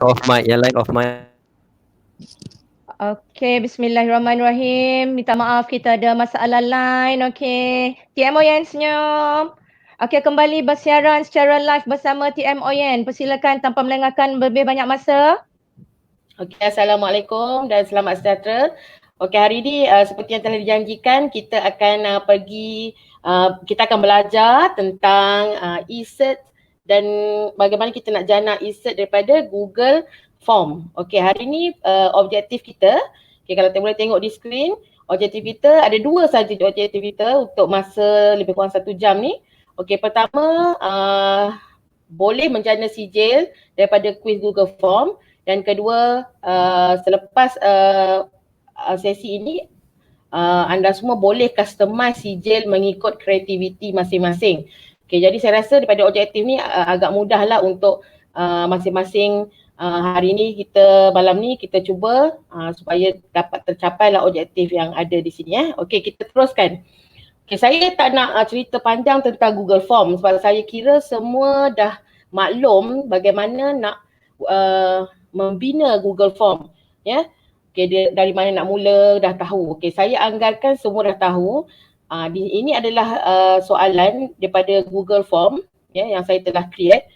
Off mic, yang lain off mic. Okey, bismillahirrahmanirrahim. Minta maaf kita ada masalah line. Okey. TM Oyen senyum. Okey, kembali bersiaran secara live bersama TM Oyen. Persilakan tanpa melengahkan lebih banyak masa. Okey, Assalamualaikum dan selamat sejahtera. Okey, hari ini seperti yang telah dijanjikan, kita akan kita akan belajar tentang e-cert dan bagaimana kita nak jana e-cert daripada Google Form. Okey, hari ini objektif kita, kalau kita boleh tengok di skrin, objektif kita ada dua saja objektif kita untuk masa lebih kurang 1 jam ni. Okey, pertama boleh menjana sijil daripada kuis Google Form, dan kedua selepas sesi ini anda semua boleh customize sijil mengikut kreativiti masing-masing. Okay, jadi saya rasa daripada objektif ni agak mudah lah untuk masing-masing hari ni malam ni kita cuba supaya dapat tercapai lah objektif yang ada di sini. Okay, kita teruskan. Okay, saya tak nak cerita panjang tentang Google Form sebab saya kira semua dah maklum bagaimana nak membina Google Form. Ya. Okay, dari mana nak mula dah tahu. Okay, saya anggarkan semua dah tahu. Ini adalah soalan daripada Google Form yang saya telah create.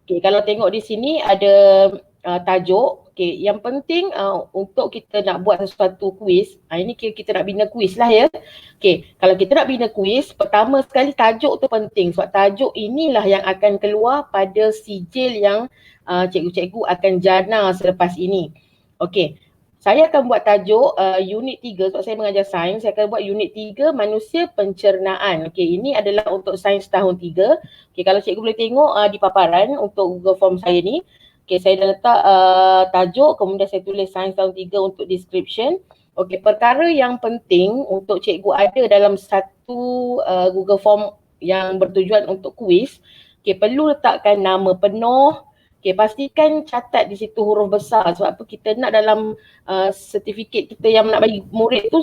Okay, kalau tengok di sini ada tajuk. Okay, yang penting untuk kita nak buat sesuatu kuis, ini kita nak bina kuis lah ya. Okay, kalau kita nak bina kuis, pertama sekali tajuk tu penting sebab tajuk inilah yang akan keluar pada sijil yang cikgu-cikgu akan jana selepas ini. Okay, saya akan buat tajuk unit 3 sebab saya mengajar sains, saya akan buat unit 3 manusia pencernaan. Okay, ini adalah untuk sains tahun 3. Okay, kalau cikgu boleh tengok di paparan untuk Google Form saya ni. Okay, saya dah letak tajuk, kemudian saya tulis sains tahun 3 untuk description. Okay, perkara yang penting untuk cikgu ada dalam satu Google Form yang bertujuan untuk kuis, okay, perlu letakkan nama penuh. Okay, pastikan catat di situ huruf besar sebab apa kita nak dalam sertifikat kita yang nak bagi murid tu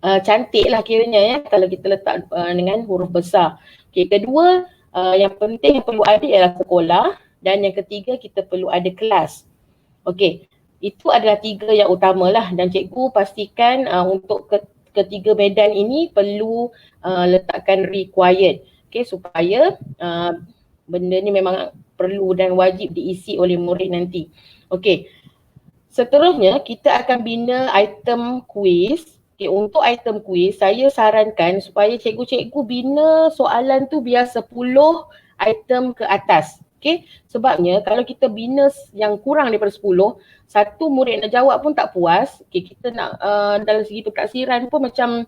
cantik lah kiranya ya kalau kita letak dengan huruf besar. Okay, kedua yang penting yang perlu ada ialah sekolah, dan yang ketiga kita perlu ada kelas. Okay, itu adalah 3 yang utamalah dan cikgu pastikan untuk ketiga medan ini perlu letakkan required. Okay, supaya benda ni memang perlu dan wajib diisi oleh murid nanti. Okay, seterusnya kita akan bina item kuis. Okay, untuk item kuis saya sarankan supaya cikgu-cikgu bina soalan tu biar 10 item ke atas. Okay, sebabnya kalau kita bina yang kurang daripada 10, satu murid nak jawab pun tak puas. Okay, kita nak dalam segi pentaksiran pun macam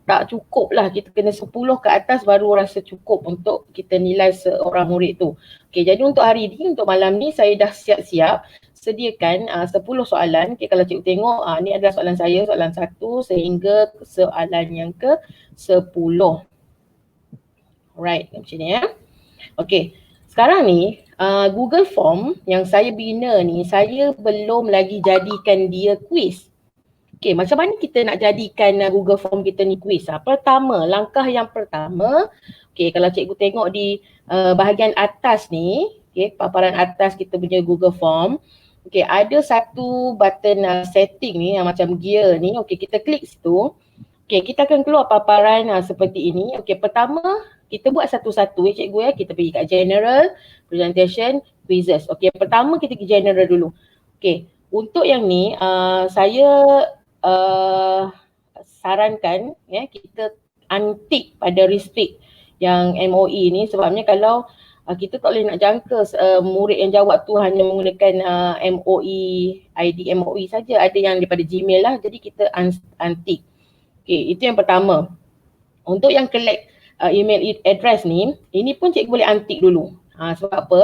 tak cukup lah, kita kena 10 ke atas baru rasa cukup untuk kita nilai seorang murid tu. Okay, jadi untuk hari ni, untuk malam ni saya dah siap-siap sediakan 10 soalan. Okay, kalau cikgu tengok ni adalah soalan saya, soalan 1 sehingga soalan yang ke 10. Alright, macam ni ya. Okay, sekarang ni Google Form yang saya bina ni, saya belum lagi jadikan dia kuis. Okay, macam mana kita nak jadikan Google Form kita ni kuis? Pertama, langkah yang pertama, okay, kalau cikgu tengok di bahagian atas ni, okay, paparan atas kita punya Google Form, okay, ada satu button setting ni yang macam gear ni, okay, kita klik situ. Okay, kita akan keluar paparan seperti ini. Okay, pertama kita buat satu-satu cikgu ya, kita pergi kat general, presentation, quizzes. Okay, pertama kita pergi general dulu. Okay, untuk yang ni saya sarankan ya kita untick pada restrict yang MOE ni, sebabnya kalau kita tak boleh nak jangka murid yang jawab tu hanya menggunakan MOE, ID MOE saja, ada yang daripada Gmail lah, jadi kita untick. Okay, itu yang pertama. Untuk yang collect email address ni, ini pun cikgu boleh untick dulu. Sebab apa?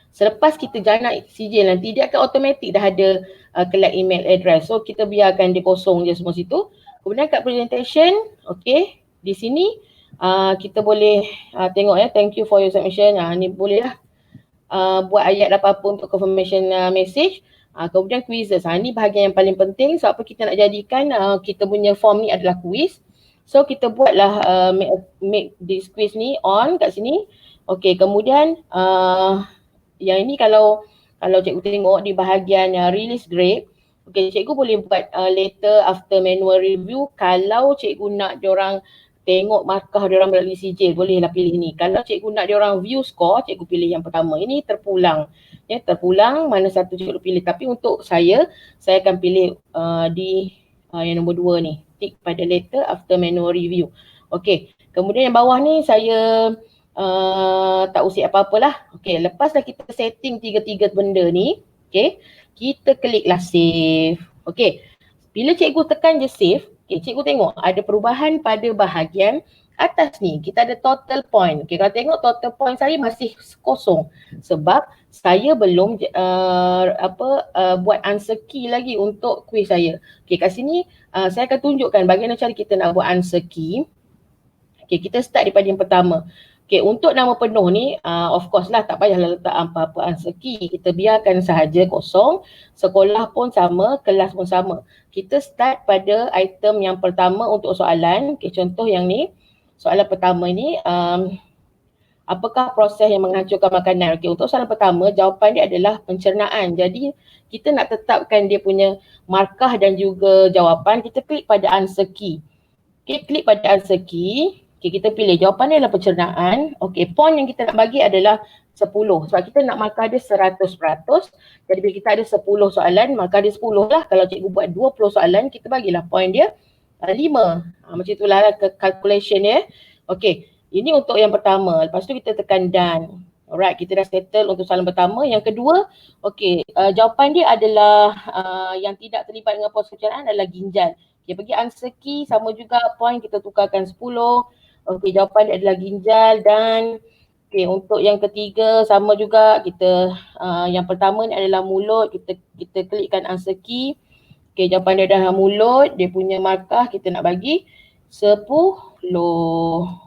Selepas kita jana sijil nanti dia akan automatik dah ada collect email address. So kita biarkan dia kosong je semua situ. Kemudian kat presentation, okay, di sini kita boleh tengok ya, thank you for your submission. Ni boleh lah buat ayat apa-apa untuk confirmation message. Kemudian quizzes. Ni bahagian yang paling penting sebab apa kita nak jadikan kita punya form ni adalah quiz. So kita buatlah make this quiz ni on kat sini. Okay, kemudian yang ini kalau cikgu tengok di bahagian release grade, cikgu boleh buat later after manual review kalau cikgu nak diorang tengok markah diorang melalui sijil, bolehlah pilih ni. Kalau cikgu nak diorang view score, cikgu pilih yang pertama. Ini terpulang. Ya, terpulang mana satu cikgu pilih. Tapi untuk saya akan pilih di yang nombor 2 ni. Tick pada later after manual review. Okey. Kemudian yang bawah ni saya tak usik apa-apalah. Okey, lepas dah kita setting tiga-tiga benda ni, okey, kita kliklah save. Okey. Bila cikgu tekan je save, cikgu tengok ada perubahan pada bahagian atas ni. Kita ada total point. Kalau tengok total point saya masih kosong sebab saya belum buat answer key lagi untuk quiz saya. Kat sini saya akan tunjukkan bagaimana cara kita nak buat answer key. Kita start daripada yang pertama. Untuk nama penuh ni, of course lah tak payahlah letak apa-apa answer key. Kita biarkan sahaja kosong. Sekolah pun sama, kelas pun sama. Kita start pada item yang pertama untuk soalan. Contoh yang ni, soalan pertama ni, apakah proses yang menghancurkan makanan? Untuk soalan pertama, jawapan dia adalah pencernaan. Jadi, kita nak tetapkan dia punya markah dan juga jawapan, kita klik pada answer key. Klik pada answer key. Kita pilih jawapan dia adalah pencernaan. Point yang kita nak bagi adalah 10. Sebab kita nak markah dia 100%. Jadi bila kita ada 10 soalan, markah dia 10 lah. Kalau cikgu buat 20 soalan, kita bagilah point dia 5. Macam itulah calculation dia. Ini untuk yang pertama. Lepas tu kita tekan done. Alright, kita dah settle untuk soalan pertama. Yang kedua, jawapan dia adalah yang tidak terlibat dengan proses pencernaan adalah ginjal. Bagi answer key sama juga point kita tukarkan 10. Jawapan dia adalah ginjal dan untuk yang ketiga sama juga kita yang pertama ni adalah mulut, kita klikkan answer key. Jawapan dia adalah mulut, dia punya markah kita nak bagi 10.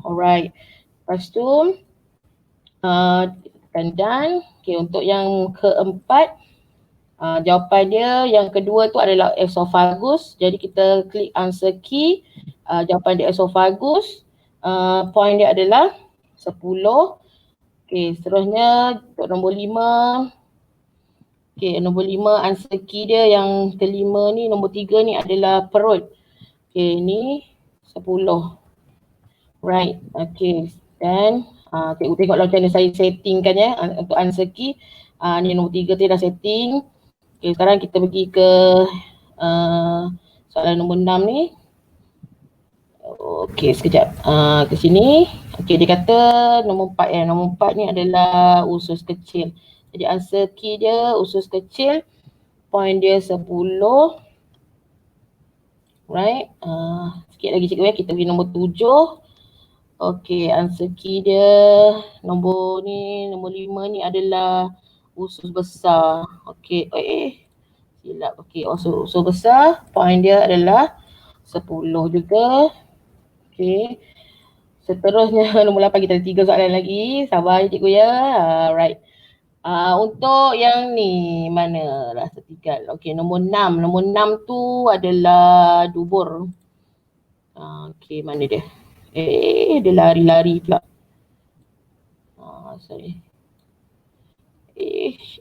Alright. Lepas tu kita tekan done. Untuk yang keempat, jawapan dia yang kedua tu adalah esophagus. Jadi kita klik answer key. Jawapan dia esophagus. Point dia adalah 10. Seterusnya untuk nombor 5. Nombor 5 answer key dia yang kelima ni, nombor 3 ni adalah perut. Ni 10. Right. Dan cikgu tengoklah macam mana saya settingkan ya untuk answer key. Ni nombor 3 tu dah setting. Sekarang kita pergi ke soalan nombor 6 ni. Sekejap. Ke sini. Dia kata nombor 4 ya. Nombor 4 ni adalah usus kecil. Jadi answer key dia usus kecil. Point dia 10. Right. Sikit lagi cikgu ya. Kita pergi nombor 7. Answer key dia nombor 5 ni adalah usus besar. Silap. Usus besar. Point dia adalah 10 juga. Seterusnya nombor 8 kita ada 3 soalan lagi. Sabar je cikgu ya. Right. Untuk yang ni mana dah tertinggal. Nombor 6. Nombor 6 tu adalah dubur. Mana dia? Dia lari-lari pula. Sorry. 10.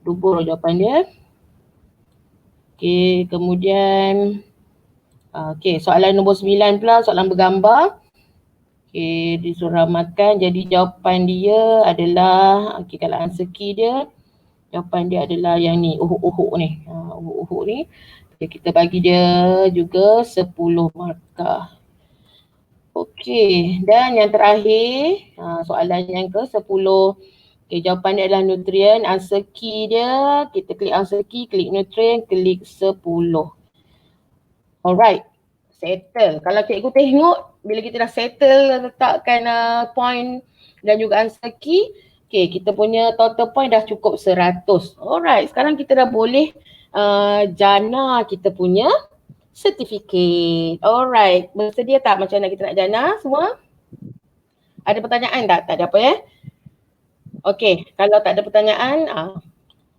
Dubur jawapan dia. Kemudian soalan nombor 9 pula, soalan bergambar. Disuruh ramatkan. Jadi jawapan dia adalah kalau answer key dia, jawapan dia adalah yang ni, uhuk-uhuk ni. Uhuk-uhuk ni. Kita bagi dia juga 10 markah. Dan yang terakhir, soalan yang ke-10. Jawapan dia adalah nutrien. Answer key dia, kita klik answer key, klik nutrien, klik 10. Alright, settle. Kalau cikgu tengok, bila kita dah settle, letakkan point dan juga answer key, kita punya total point dah cukup 100. Alright, sekarang kita dah boleh jana kita punya certificate. Alright, bersedia tak macam mana kita nak jana semua? Ada pertanyaan tak? Tak ada apa ya? Kalau tak ada pertanyaan,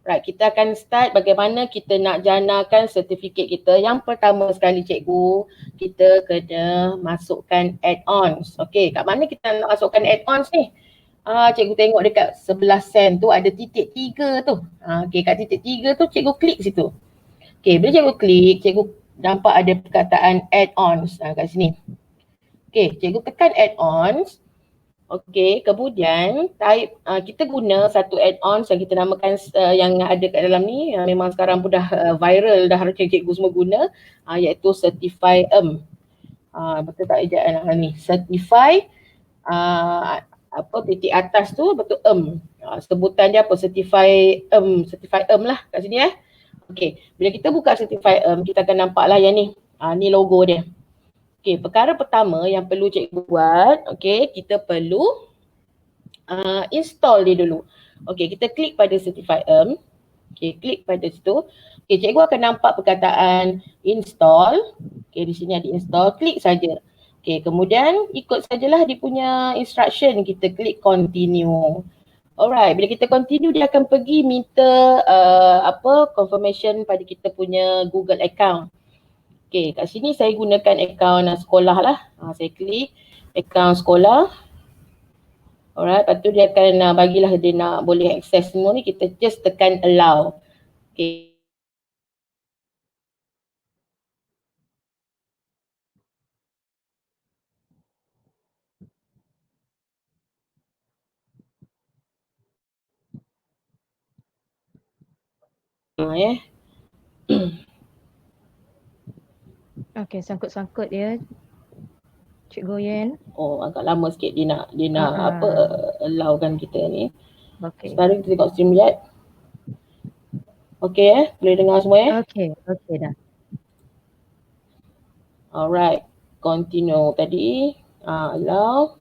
Right, kita akan start bagaimana kita nak janakan sertifikat kita. Yang pertama sekali cikgu, kita kena masukkan add-ons. Okey, kat mana kita nak masukkan add-ons ni? Cikgu tengok dekat sebelah sen tu ada titik 3 tu. Okey, kat titik 3 tu cikgu klik situ. Okey, bila cikgu klik, cikgu nampak ada perkataan add-ons kat sini. Okey, cikgu tekan add-ons. Okey, kemudian type kita guna satu add-ons yang kita namakan yang ada kat dalam ni, memang sekarang pun dah viral, dah cikgu semua guna, iaitu Certify betul tak ejaan ni? Certify apa titik atas tu betul sebutan dia apa? Certify lah kat sini Okey, bila kita buka Certify kita akan nampak lah yang ni. Ni logo dia. Okey, perkara pertama yang perlu cikgu buat, okey, kita perlu install dia dulu. Okey, kita klik pada Certify Okey, klik pada situ. Okey, cikgu akan nampak perkataan install. Okey, di sini ada install, klik saja. Okey, kemudian ikut sajalah dia punya instruction, kita klik continue. Alright, bila kita continue dia akan pergi minta confirmation pada kita punya Google account. Okay, kat sini saya gunakan akaun sekolah lah. Saya klik akaun sekolah. Alright, lepas tu dia akan bagilah dia nak boleh akses semua ni. Kita just tekan allow. Okay. Okey, sangkut-sangkut ya. Cikgu Yen. Oh, agak lama sikit dia nak allowkan kita ni. Okey. Sekarang kita tengok StreamYard. Okey boleh dengar semua Okey dah. Alright, continue tadi. Allow.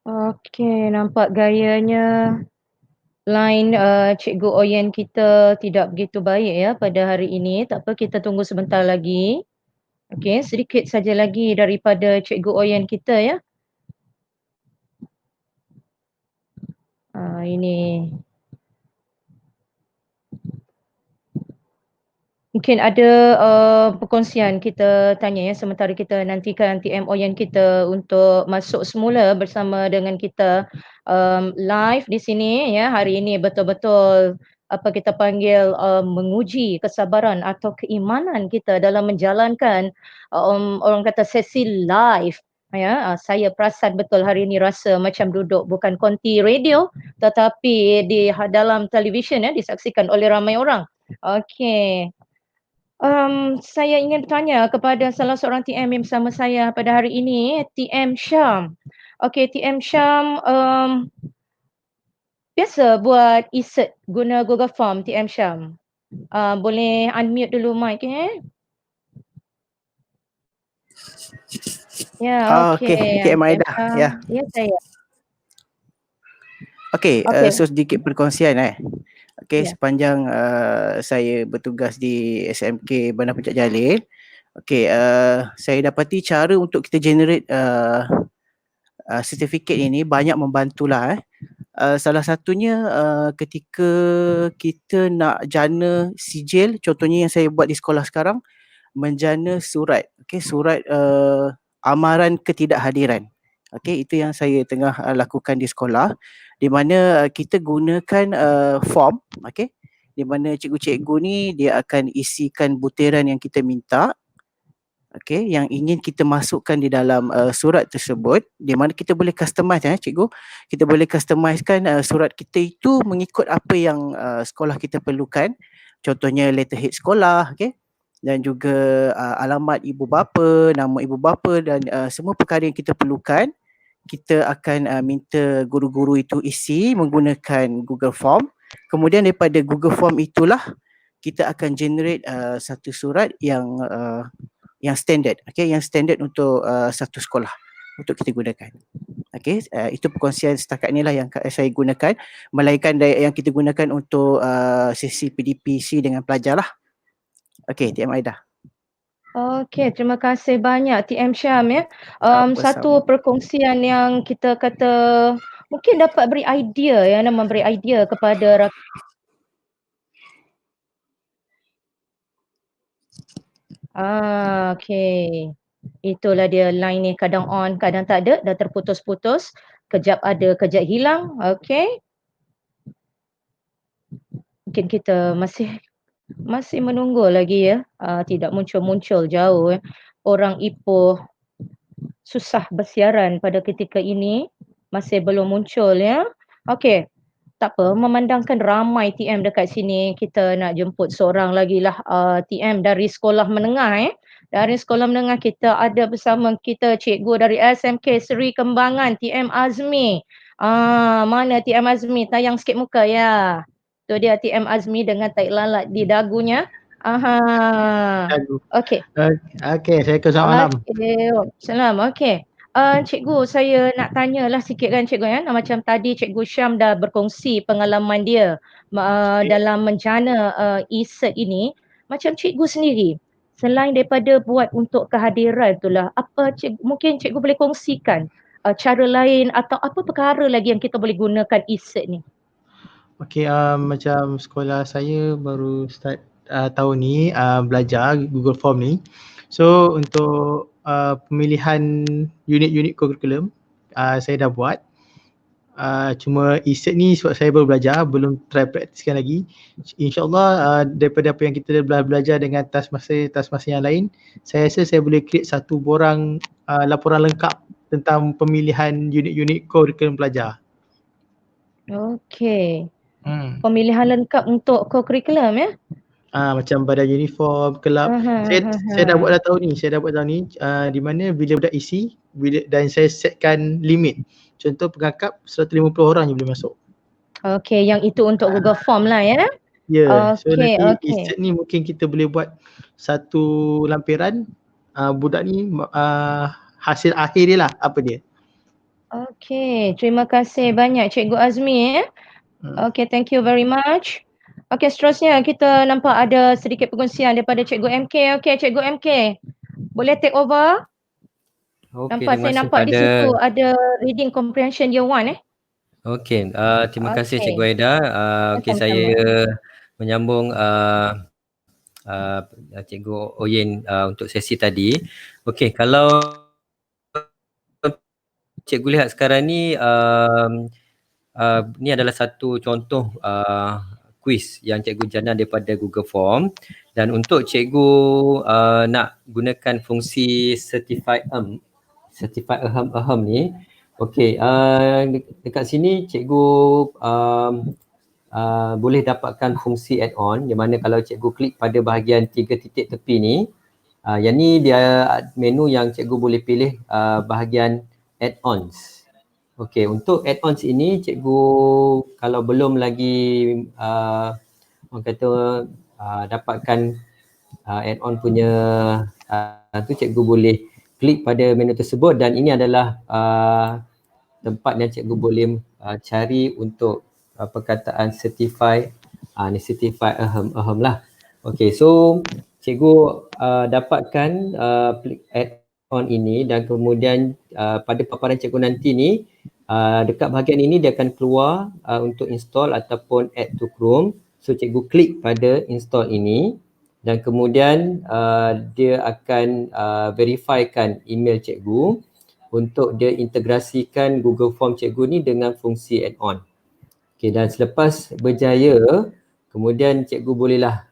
Okey, nampak gayanya line Cikgu Oyen kita tidak begitu baik ya pada hari ini. Tak apa, kita tunggu sebentar lagi. Okey, sedikit saja lagi daripada Cikgu Oyen kita ya. Ini. Mungkin ada perkongsian kita tanya ya sementara kita nantikan TM Oyen kita untuk masuk semula bersama dengan kita live di sini ya. Hari ini betul-betul apa kita panggil menguji kesabaran atau keimanan kita dalam menjalankan orang kata sesi live ya. Saya perasan betul hari ini rasa macam duduk bukan konti radio tetapi di dalam televisyen ya, disaksikan oleh ramai orang. Okey. Saya ingin bertanya kepada salah seorang TM yang bersama saya pada hari ini, TM Syam. Okey, TM Syam biasa buat e-cert guna Google Form, TM Syam. Boleh unmute dulu mic Ya, okey. TM Aida. Ya. Ya, saya. Okey, Okey. so sedikit perkongsian Okey, Ya. sepanjang saya bertugas di SMK Bandar Pencak Jalil, okey, saya dapati cara untuk kita generate sertifikat ini banyak membantulah salah satunya ketika kita nak jana sijil, contohnya yang saya buat di sekolah sekarang, menjana surat, okey, surat amaran ketidakhadiran. Okey, itu yang saya tengah lakukan di sekolah, di mana kita gunakan form, okey, di mana cikgu-cikgu ni dia akan isikan butiran yang kita minta, okey, yang ingin kita masukkan di dalam surat tersebut, di mana kita boleh customize cikgu, kita boleh customizekan surat kita itu mengikut apa yang sekolah kita perlukan, contohnya letterhead sekolah, okey, dan juga alamat ibu bapa, nama ibu bapa dan semua perkara yang kita perlukan, kita akan minta guru-guru itu isi menggunakan Google Form. Kemudian daripada Google Form itulah kita akan generate satu surat yang standard, yang standard untuk satu sekolah untuk kita gunakan. Itu perkongsian setakat ni lah yang saya gunakan, melainkan yang kita gunakan untuk sesi PDPC dengan pelajar lah. TM Aida. Terima kasih banyak TM Syam ya. Sama-sama. Satu perkongsian yang kita kata mungkin dapat beri idea memberi idea kepada itulah dia line ni, kadang on, kadang tak ada, dah terputus-putus. Kejap ada, kejap hilang. Mungkin kita masih menunggu lagi ya. Tidak muncul-muncul jauh. Orang Ipoh susah bersiaran pada ketika ini. Masih belum muncul ya. Tak apa, memandangkan ramai TM dekat sini, kita nak jemput seorang lagi lah TM dari sekolah menengah. Dari sekolah menengah kita ada bersama kita cikgu dari SMK Seri Kembangan, TM Azmi. Mana TM Azmi? Tayang sikit muka ya. Tu dia TM Azmi dengan tai lalat di dagunya. Assalamualaikum, selamat malam. Salam. Cikgu, saya nak tanyalah sikit kan cikgu ya. Macam tadi Cikgu Syam dah berkongsi pengalaman dia dalam menjana e-cert ini. Macam cikgu sendiri, selain daripada buat untuk kehadiran itulah, mungkin cikgu boleh kongsikan cara lain atau apa perkara lagi yang kita boleh gunakan e-cert ni? Macam sekolah saya baru start tahun ni belajar Google Form ni. So untuk pemilihan unit-unit kurikulum saya dah buat. Cuma e-cert ni sebab saya baru belajar, belum try praktiskan lagi. InsyaAllah daripada apa yang kita dah belajar dengan task masa yang lain, saya rasa saya boleh create satu borang laporan lengkap tentang pemilihan unit-unit kurikulum pelajar. Pemilihan lengkap untuk co-curriculum ya? Macam badan uniform, kelab. Saya dah buat dah tahun ni. Di mana bila budak isi dan saya setkan limit. Contoh pengangkap 150 orang je boleh masuk. Yang itu untuk Google Form lah ya? So nanti e-cert ni mungkin kita boleh buat satu lampiran budak ni hasil akhir dia lah, apa dia. Terima kasih banyak Cikgu Azmi ya. Thank you very much. Seterusnya kita nampak ada sedikit perkongsian daripada Cikgu MK. Cikgu MK, boleh take over? Saya nampak di situ ada reading comprehension year 1 terima kasih Cikgu Aida. Saya menyambung Cikgu Oyen untuk sesi tadi. Kalau Cikgu lihat sekarang ni, ni adalah satu contoh quiz yang Cikgu jana daripada Google Form, dan untuk Cikgu nak gunakan fungsi certified ahem ni, dekat sini Cikgu boleh dapatkan fungsi add-on, di mana kalau Cikgu klik pada bahagian 3 titik tepi ni, yang ni dia menu yang Cikgu boleh pilih bahagian add-ons. Untuk add-ons ini Cikgu kalau belum lagi dapatkan add-on punya tu, Cikgu boleh klik pada menu tersebut, dan ini adalah tempat yang Cikgu boleh cari untuk perkataan certified ahem lah. So Cikgu dapatkan add-on ini, dan kemudian pada paparan Cikgu nanti ni, dekat bahagian ini dia akan keluar untuk install ataupun add to Chrome. So Cikgu klik pada install ini, dan kemudian dia akan verifykan email Cikgu untuk dia integrasikan Google Form Cikgu ni dengan fungsi add-on. Dan selepas berjaya, kemudian Cikgu bolehlah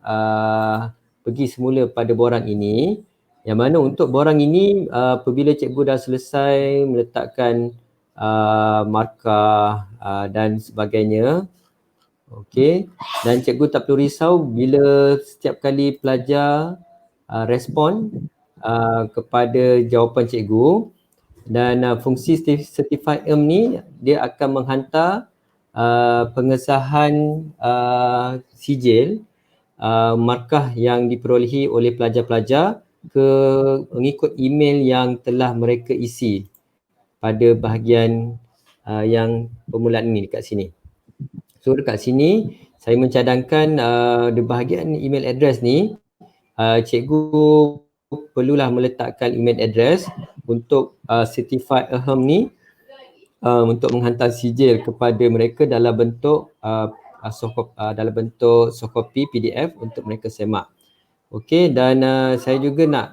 pergi semula pada borang ini, yang mana untuk borang ini apabila Cikgu dah selesai meletakkan markah dan sebagainya, dan Cikgu tak perlu risau bila setiap kali pelajar respon kepada jawapan Cikgu, Dan fungsi Certified ERM ni dia akan menghantar pengesahan sijil markah yang diperolehi oleh pelajar-pelajar ke mengikut email yang telah mereka isi pada bahagian yang permulaan ini dekat sini. So dekat sini saya mencadangkan di bahagian email address ni cikgu perlulah meletakkan email address untuk Certified ERM ni untuk menghantar sijil kepada mereka dalam bentuk dalam bentuk soft copy PDF untuk mereka semak. Okey, dan saya juga nak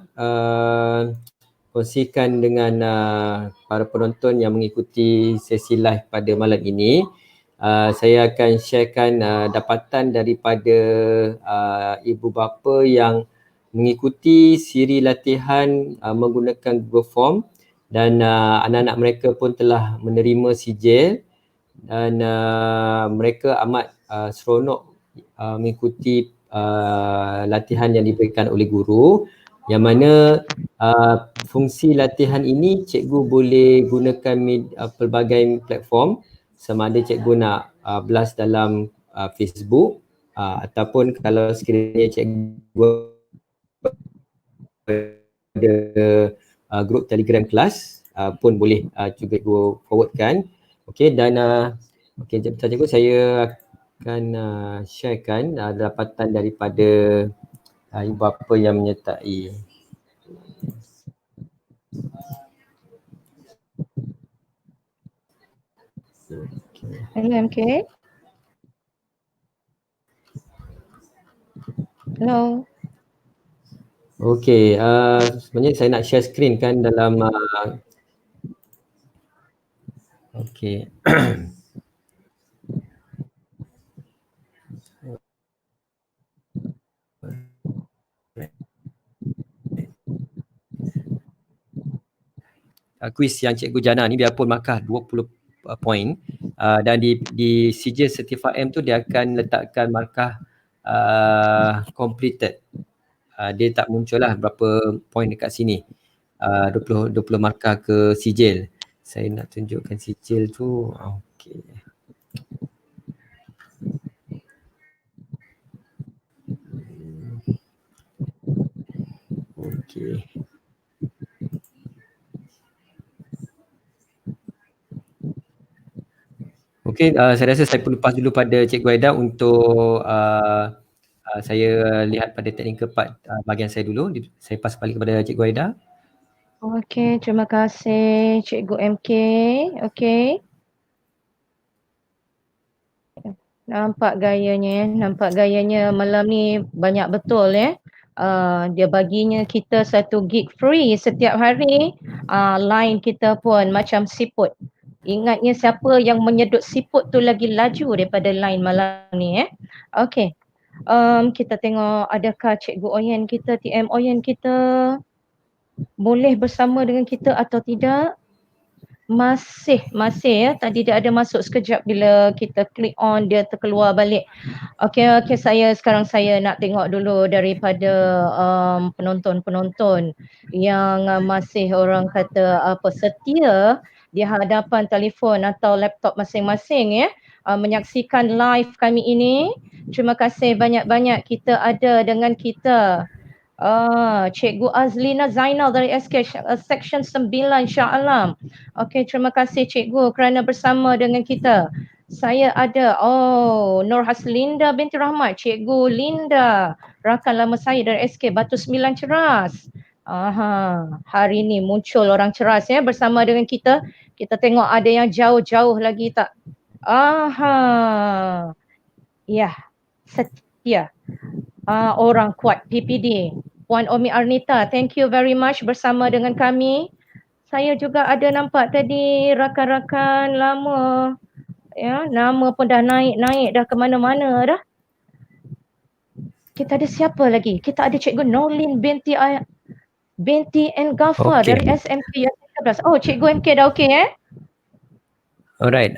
kongsikan dengan para penonton yang mengikuti sesi live pada malam ini. Saya akan sharekan dapatan daripada ibu bapa yang mengikuti siri latihan menggunakan Google Form dan anak-anak mereka pun telah menerima sijil dan mereka amat seronok mengikuti latihan yang diberikan oleh guru, yang mana fungsi latihan ini cikgu boleh gunakan pelbagai platform, sama ada cikgu nak blast dalam Facebook ataupun kalau sekiranya cikgu ada grup Telegram kelas pun boleh juga cikgu forwardkan. Okey, dan okey, cikgu saya akan sharekan dapatan daripada ibu bapa yang menyertai. Hello MK. Hello. Okey, sebenarnya saya nak share screen kan dalam okey. Kuis yang Cikgu Jana ni biarpun markah 20 poin dan di sijil Certified M tu dia akan letakkan markah completed. Dia tak muncul lah berapa poin dekat sini. 20 markah ke sijil. Saya nak tunjukkan sijil tu. Okey. Okey. Okey, saya rasa saya perlu lepas dulu pada Cikgu Aida untuk saya lihat pada technical part bahagian saya dulu. Saya pass balik kepada Cikgu Aida. Okey, terima kasih Cikgu MK. Okey. Nampak gayanya malam ni banyak betul ya. Dia baginya kita 1 gig free setiap hari. Line kita pun macam siput. Ingatnya siapa yang menyedut siput tu lagi laju daripada line malam ni Okey. Kita tengok adakah Cikgu Oyen kita, TM Oyen kita boleh bersama dengan kita atau tidak. Masih ya. Tadi dia ada masuk sekejap bila kita klik on dia terkeluar balik. Okey, sekarang saya nak tengok dulu daripada penonton-penonton yang masih orang kata setia di hadapan telefon atau laptop masing-masing menyaksikan live kami ini. Terima kasih banyak-banyak kita ada dengan kita. Cikgu Azlina Zainal dari SK Section 9 Shah Alam. Okey, terima kasih Cikgu kerana bersama dengan kita. Saya ada, Nur Haslinda binti Rahmat, Cikgu Linda, rakan lama saya dari SK Batu 9 Ceras. Hari ni muncul orang ceras bersama dengan kita. Kita tengok ada yang jauh-jauh lagi tak? Ya, setia. Orang kuat PPD. Puan Omi Arnita, thank you very much bersama dengan kami. Saya juga ada nampak tadi rakan-rakan lama. Nama pun dah naik dah ke mana-mana dah. Kita ada siapa lagi? Kita ada Cikgu Norlin binti N. Ghaffar dari SMK Yasin 11. Cikgu MK dah okey Alright.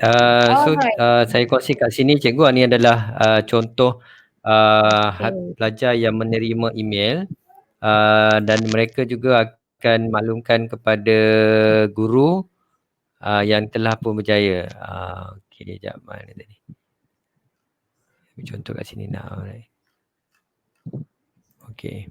Saya kongsi kat sini Cikgu, ni adalah contoh pelajar yang menerima email dan mereka juga akan maklumkan kepada guru yang telah pun berjaya. Okey, sekejap mana tadi. Contoh kat sini nak. Alright. Okey.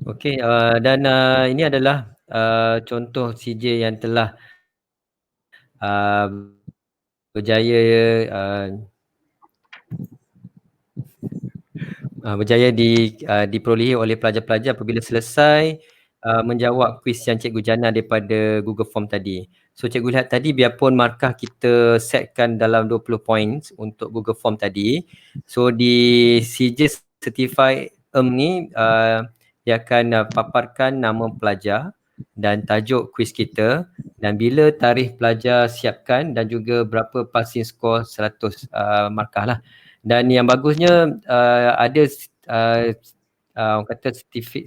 Okey, dan ini adalah contoh CJ yang telah berjaya diperolehi oleh pelajar-pelajar apabila selesai menjawab kuis yang Cikgu Jana daripada Google Form tadi. So Cikgu lihat tadi biarpun markah kita setkan dalam 20 points untuk Google Form tadi. So di CJ Certify ni dia akan paparkan nama pelajar dan tajuk kuis kita dan bila tarikh pelajar siapkan dan juga berapa passing score 100 markah lah. Dan yang bagusnya ada orang kata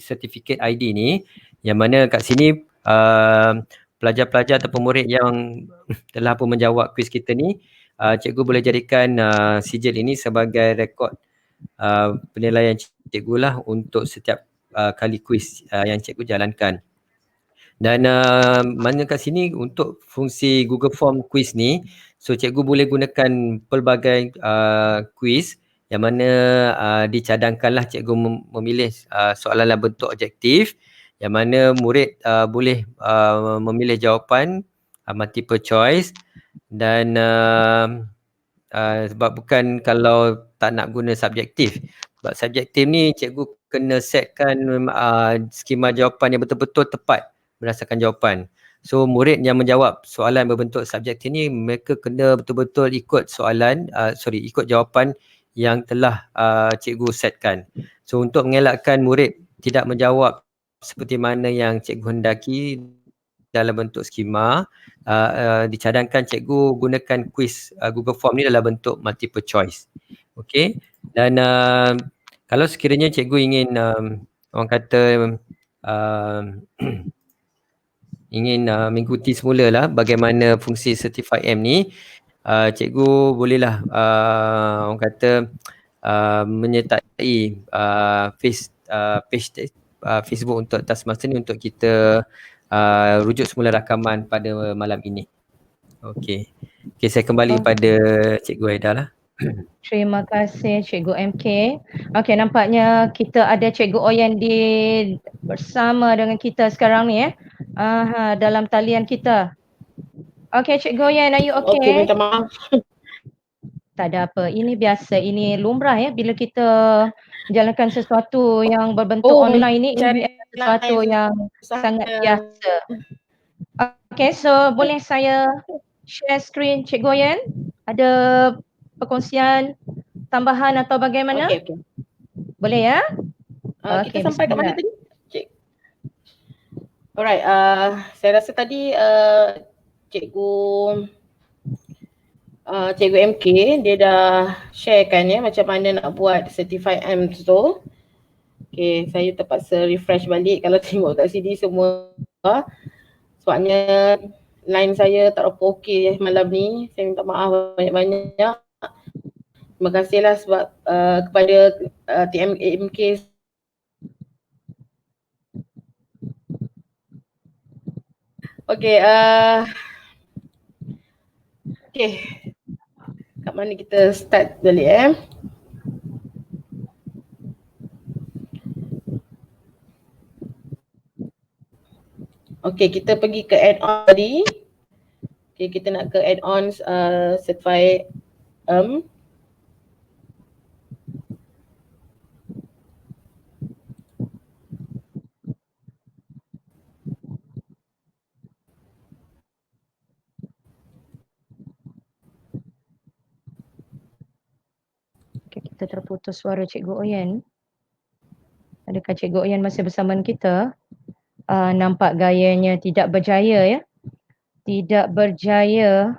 certificate ID ni yang mana kat sini pelajar-pelajar atau murid yang telah pun menjawab kuis kita ni, cikgu boleh jadikan sijil ini sebagai rekod penilaian cikgu lah untuk setiap kali kuis yang cikgu jalankan. Dan mana kat sini untuk fungsi Google Form quiz ni, so cikgu boleh gunakan pelbagai quiz yang mana dicadangkanlah cikgu memilih soalan dalam bentuk objektif yang mana murid boleh memilih jawapan multiple choice dan sebab bukan kalau tak nak guna subjektif. Sebab subjektif ni cikgu kena setkan skema jawapan yang betul-betul tepat berdasarkan jawapan. So murid yang menjawab soalan berbentuk subjektif ni mereka kena betul-betul ikut ikut jawapan yang telah cikgu setkan. So untuk mengelakkan murid tidak menjawab seperti mana yang cikgu hendaki dalam bentuk skema, dicadangkan cikgu gunakan quiz Google Form ni dalam bentuk multiple choice. Okey. Dan kalau sekiranya cikgu ingin orang kata ingin mengikuti semula lah bagaimana fungsi Certify M ni, cikgu bolehlah orang kata menyertai page Facebook untuk taskmaster ni untuk kita rujuk semula rakaman pada malam ini. Okey. Okey, saya kembali kepada Cikgu Aida lah. Terima kasih Cikgu MK. Okey, nampaknya kita ada Cikgu Oyen bersama dengan kita sekarang ni dalam talian kita. Okey Cikgu Oyen, are you okay? Okey, minta maaf. Tak ada apa. Ini biasa, ini lumrah bila kita jalankan sesuatu yang berbentuk online ni, ini sesuatu yang sangat biasa. Okey, so boleh saya share screen Cikgu Oyen? Ada perkongsian tambahan atau bagaimana? Okey. Boleh ya? Kita sampai kat mana tadi? Alright, saya rasa tadi Cikgu MK dia dah sharekan macam mana nak buat Certify M tu. Okay, saya terpaksa refresh balik kalau tengok kat sini semua. Sebabnya line saya tak berapa okey malam ni. Saya minta maaf banyak-banyak. Terima kasihlah sebab kepada TMK. Okay, kat mana kita start balik Okay, kita pergi ke add-on tadi. Okay, kita nak ke add-ons Certify M. Kita terputus suara Cikgu Oyen. Adakah Cikgu Oyen masih bersama kita? Nampak gayanya tidak berjaya Tidak berjaya.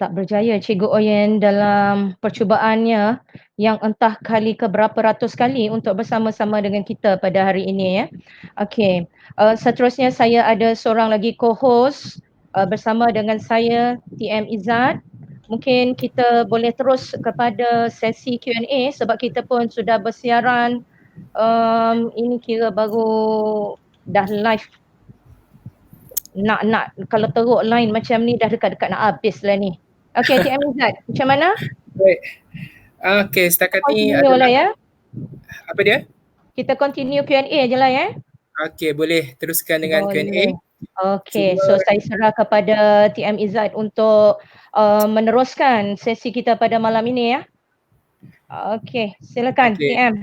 Tak berjaya Cikgu Oyen dalam percubaannya yang entah kali ke berapa ratus kali untuk bersama-sama dengan kita pada hari ini ya. Okey, seterusnya saya ada seorang lagi co-host bersama dengan saya TM Izzat. Mungkin kita boleh terus kepada sesi Q&A sebab kita pun sudah bersiaran ini kira baru dah live nak kalau teruk line macam ni dah dekat-dekat nak habis lah ni. Okey, TM Izzat, macam mana? Baik. Okey, setakat ni Continue lah ya. apa dia? Kita continue Q&A je lah ya. Okey, boleh teruskan dengan Q&A. Boleh. Okey, so saya serah kepada TM Izzat untuk meneruskan sesi kita pada malam ini ya. Okey, silakan Okey. TM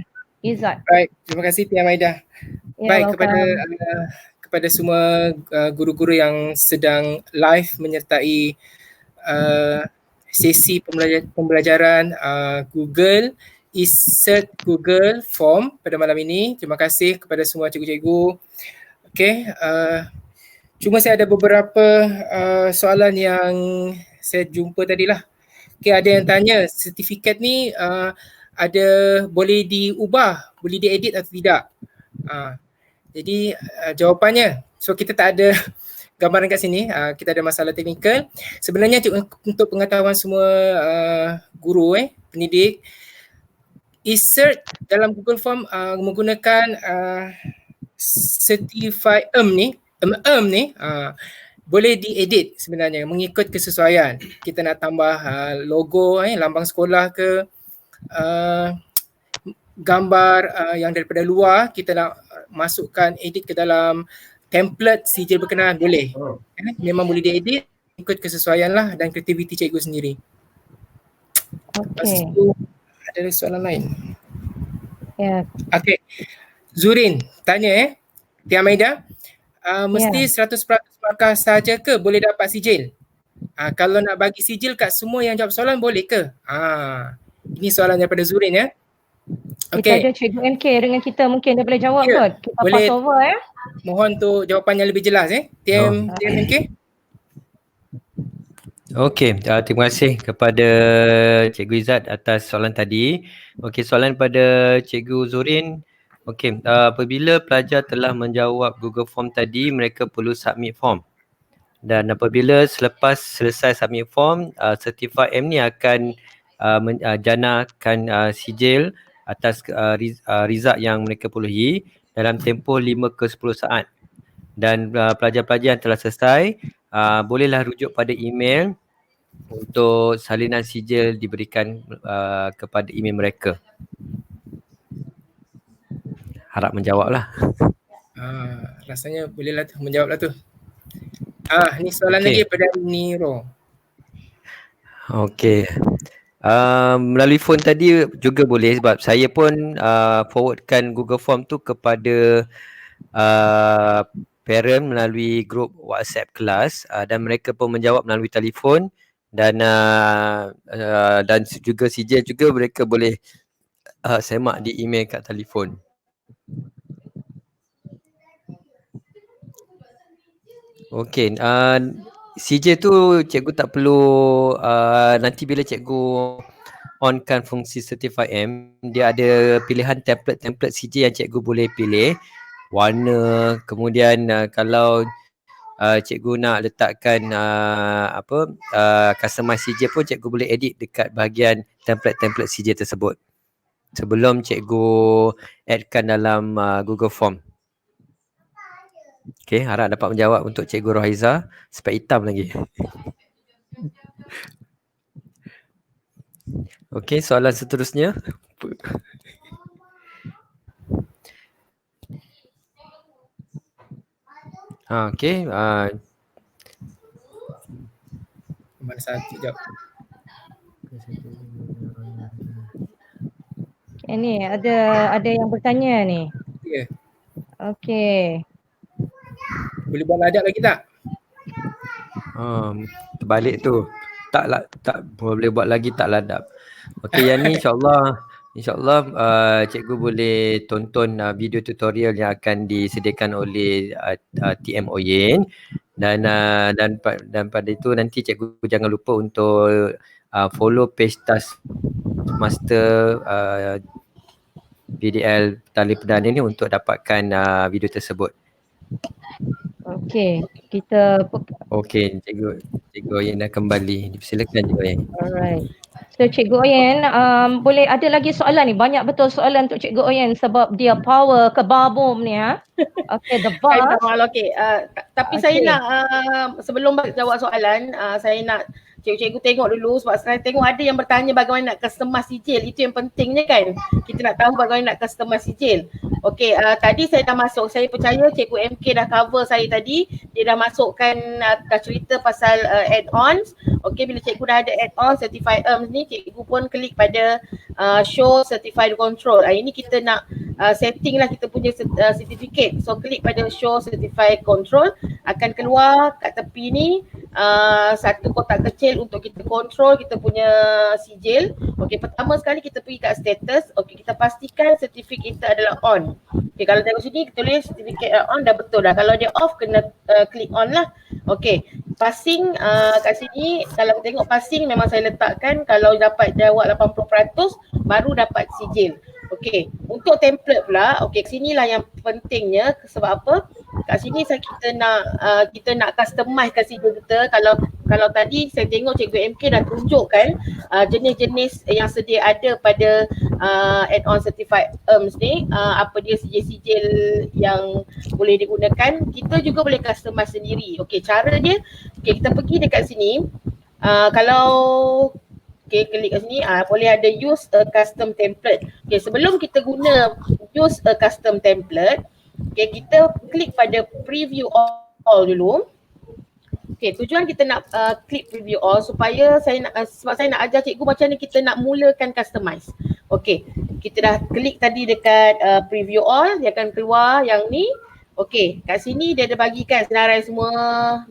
Izzat. Baik, terima kasih Tia Maida. Ya, Baik, welcome. kepada semua guru-guru yang sedang live menyertai sesi pembelajaran Google Insert Google Form pada malam ini. Terima kasih kepada semua cikgu-cikgu. Okey, cuma saya ada beberapa soalan yang saya jumpa tadilah. Okey, ada yang tanya sertifikat ni ada boleh diubah, boleh diedit atau tidak? Jadi jawapannya, so kita tak ada gambaran kat sini, kita ada masalah teknikal. Sebenarnya untuk pengetahuan semua guru pendidik, insert dalam Google Form menggunakan certify ni boleh diedit sebenarnya mengikut kesesuaian. Kita nak tambah logo, lambang sekolah ke, gambar yang daripada luar, kita nak masukkan edit ke dalam template sijil berkenaan, boleh. Memang boleh diedit ikut kesesuaian lah dan kreativiti cikgu sendiri. Lepas Okey. tu ada soalan lain. Ya. Okey, Zurin tanya Tia Maida, mesti 100% markah saja ke boleh dapat sijil? Kalau nak bagi sijil kat semua yang jawab soalan boleh ke? Ini soalan daripada Zurin ya. Kita ada Cikgu MK dengan kita, mungkin dia boleh jawab Ya, kot. Kita boleh. pass over ya. Mohon tu jawapannya lebih jelas TM MK. Okey, terima kasih kepada Cikgu Izzat atas soalan tadi. Okey, soalan pada Cikgu Zurin. Okey, apabila pelajar telah menjawab Google Form tadi, mereka perlu submit form. Dan apabila selepas selesai submit form, Certify M ni akan janakan sijil atas result yang mereka perolehi dalam tempoh 5 ke 10 saat. Dan pelajar-pelajar yang telah selesai bolehlah rujuk pada email untuk salinan sijil diberikan kepada email mereka. Harap menjawablah. Rasanya bolehlah tu, menjawablah tu. Ni soalan lagi daripada Niro. Okey. Melalui phone tadi juga boleh sebab saya pun forwardkan Google Form tu kepada parent melalui grup WhatsApp kelas dan mereka pun menjawab melalui telefon dan juga sijil juga mereka boleh semak di email kat telefon. Okey, sijil tu cikgu tak perlu nanti bila cikgu onkan fungsi Certify M, dia ada pilihan template sijil yang cikgu boleh pilih warna, kemudian kalau cikgu nak letakkan customize sijil pun cikgu boleh edit dekat bahagian template sijil tersebut sebelum cikgu addkan dalam Google Form. Okey, harap dapat menjawab untuk Cikgu Rohaiza. Spek hitam lagi. Okey, soalan seterusnya. Okey. Mana satu jawab. Ni ada yang bertanya ni. Ya. Okey. Boleh buat ladap lagi tak? Terbalik tu. Tak boleh buat lagi tak ladap. Okey, yang ni insyaAllah cikgu boleh tonton video tutorial yang akan disediakan oleh TM Oyen Dan pada itu nanti cikgu jangan lupa untuk follow page Taskmaster PDL Tali Perdana ni untuk dapatkan video tersebut. Okey, kita Okey, Cikgu Oyen dah kembali. Silakan Cikgu Oyen. alright. So Cikgu Oyen, boleh ada lagi soalan ni? Banyak betul soalan untuk Cikgu Oyen sebab dia power ke babum ni ha. Okay, the Saya minta boss. maaf, tapi saya Okey. nak sebelum jawab soalan, saya nak cikgu-cikgu tengok dulu sebab saya tengok ada yang bertanya bagaimana nak customize sijil. Itu yang pentingnya kan. Kita nak tahu bagaimana nak customize sijil. Okey, tadi saya dah masuk. Saya percaya Cikgu MK dah cover saya tadi. Dia dah masukkan, dah cerita pasal add-ons. Okey, bila cikgu dah ada add-on Certified ERMS ni, cikgu pun klik pada show Certified Control. Ini kita nak setting lah kita punya certificate. So klik pada show Certified Control, akan keluar kat tepi ni satu kotak kecil untuk kita control kita punya sijil. Okey, pertama sekali kita pergi kat status. Okey, kita pastikan certificate kita adalah on. Okey, kalau tengok sini kita tulis certificate on dah betul dah. Kalau dia off kena klik on lah. Okey, passing kat sini kalau tengok passing memang saya letakkan kalau dapat jawab 80% baru dapat sijil. Okey, untuk template pula, okey sinilah yang pentingnya sebab apa? Kat sini kita nak customize kat sijil kita. Kalau tadi saya tengok Cikgu MK dah tunjukkan jenis-jenis yang sedia ada pada add-on Certified ERMS ni, apa dia sijil-sijil yang boleh digunakan. Kita juga boleh customize sendiri. Okey, cara dia, okey kita pergi dekat sini. Kalau okay, klik kat sini, boleh ada use a custom template. Okay, sebelum kita guna use a custom template, okay, kita klik pada preview all dulu. Okay, tujuan kita nak klik preview all supaya sebab saya nak ajar cikgu macam ni kita nak mulakan customize. Okay, kita dah klik tadi dekat preview all, dia akan keluar yang ni. Okey, kat sini dia ada bagikan senarai semua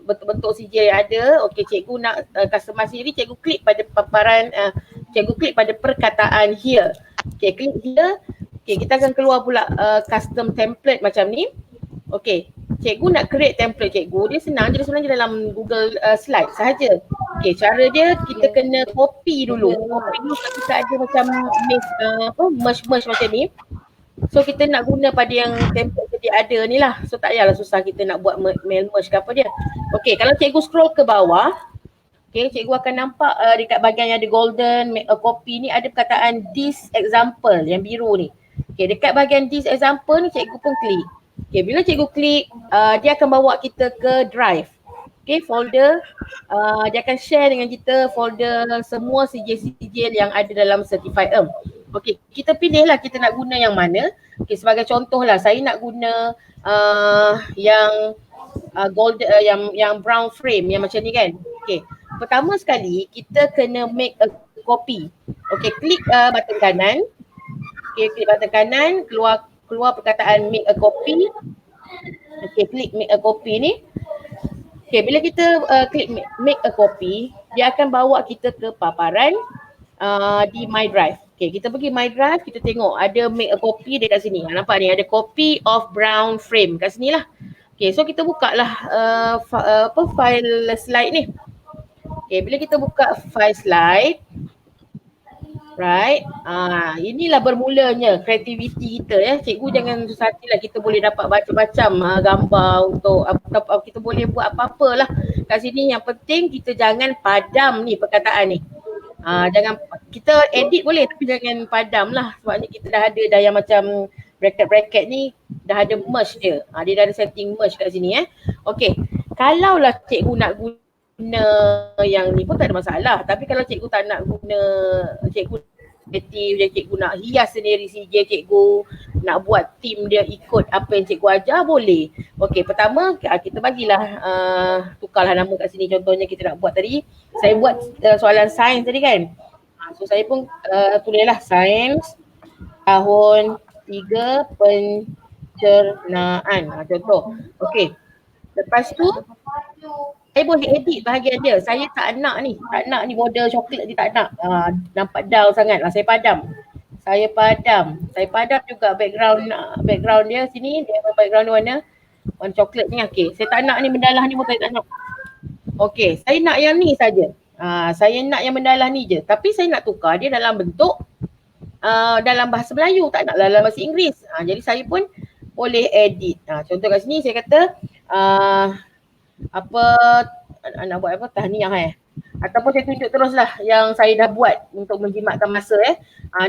bentuk-bentuk sijil yang ada. Okey, cikgu nak customize sendiri, cikgu klik pada paparan, cikgu klik pada perkataan here. Okey, klik here. Okey, kita akan keluar pula custom template macam ni. Okey, cikgu nak create template cikgu, dia senang je, dia sebenarnya dalam Google Slide sahaja. Okey, cara dia kita kena copy dulu. Copy dulu kita ada macam merge macam ni. So kita nak guna pada yang template dia ada ni lah. So tak payahlah susah kita nak buat mail merge ke apa dia. Okey, kalau cikgu scroll ke bawah, okey, cikgu akan nampak dekat bahagian yang ada golden, make a copy ni ada perkataan this example yang biru ni. Okey, dekat bahagian this example ni cikgu pun klik. Okey, bila cikgu klik, dia akan bawa kita ke drive. Okey, folder, dia akan share dengan kita folder semua sijil-sijil yang ada dalam Certified ERMS. Okey, kita pilihlah kita nak guna yang mana. Okey, sebagai contohlah saya nak guna yang gold, yang brown frame yang macam ni kan. Okey, pertama sekali kita kena make a copy. Okey, klik button kanan. Okey, klik button kanan, keluar perkataan make a copy. Okey, klik make a copy ni. Okey, bila kita klik make a copy, dia akan bawa kita ke paparan di My Drive. Okay, kita pergi My Drive, kita tengok ada make a copy dekat sini. Nampak ni ada copy of brown frame kat sini lah. Okay, so kita buka lah file slide ni. Okay, bila kita buka file slide, right, inilah bermulanya kreativiti kita ya. Cikgu jangan susah hati lah, kita boleh dapat macam-macam gambar untuk kita boleh buat apa-apa lah kat sini. Yang penting kita jangan padam ni perkataan ni. Jangan, kita edit boleh tapi jangan padam lah sebabnya kita dah ada dah yang macam bracket-bracket ni dah ada merge dia. Dia dah ada setting merge kat sini Okey, kalaulah cikgu nak guna yang ni pun tak ada masalah, tapi kalau cikgu tak nak guna, cikgu kreatif je, cikgu nak hias sendiri sijil cikgu, nak buat team dia ikut apa yang cikgu ajar, boleh. Okey, pertama kita bagilah tukarlah nama kat sini. Contohnya kita nak buat tadi, saya buat soalan sains tadi kan. So saya pun tulislah sains tahun 3 pencernaan. Contoh. Okey. Lepas tu saya boleh edit bahagian dia. Saya tak nak ni model coklat ni, tak nak. Nampak dull sangat lah. Saya padam juga background dia sini. Dia background dia warna Warna coklat ni. Okey, saya tak nak ni mendalah ni pun saya tak nak. Okey, saya nak yang ni saja. Saya nak yang mendalah ni je. Tapi saya nak tukar dia dalam bentuk dalam bahasa Melayu, tak nak dalam bahasa Inggeris. Jadi saya pun boleh edit. Contoh kat sini saya kata nak buat apa, tahniah ataupun saya tunjuk teruslah yang saya dah buat untuk menjimatkan masa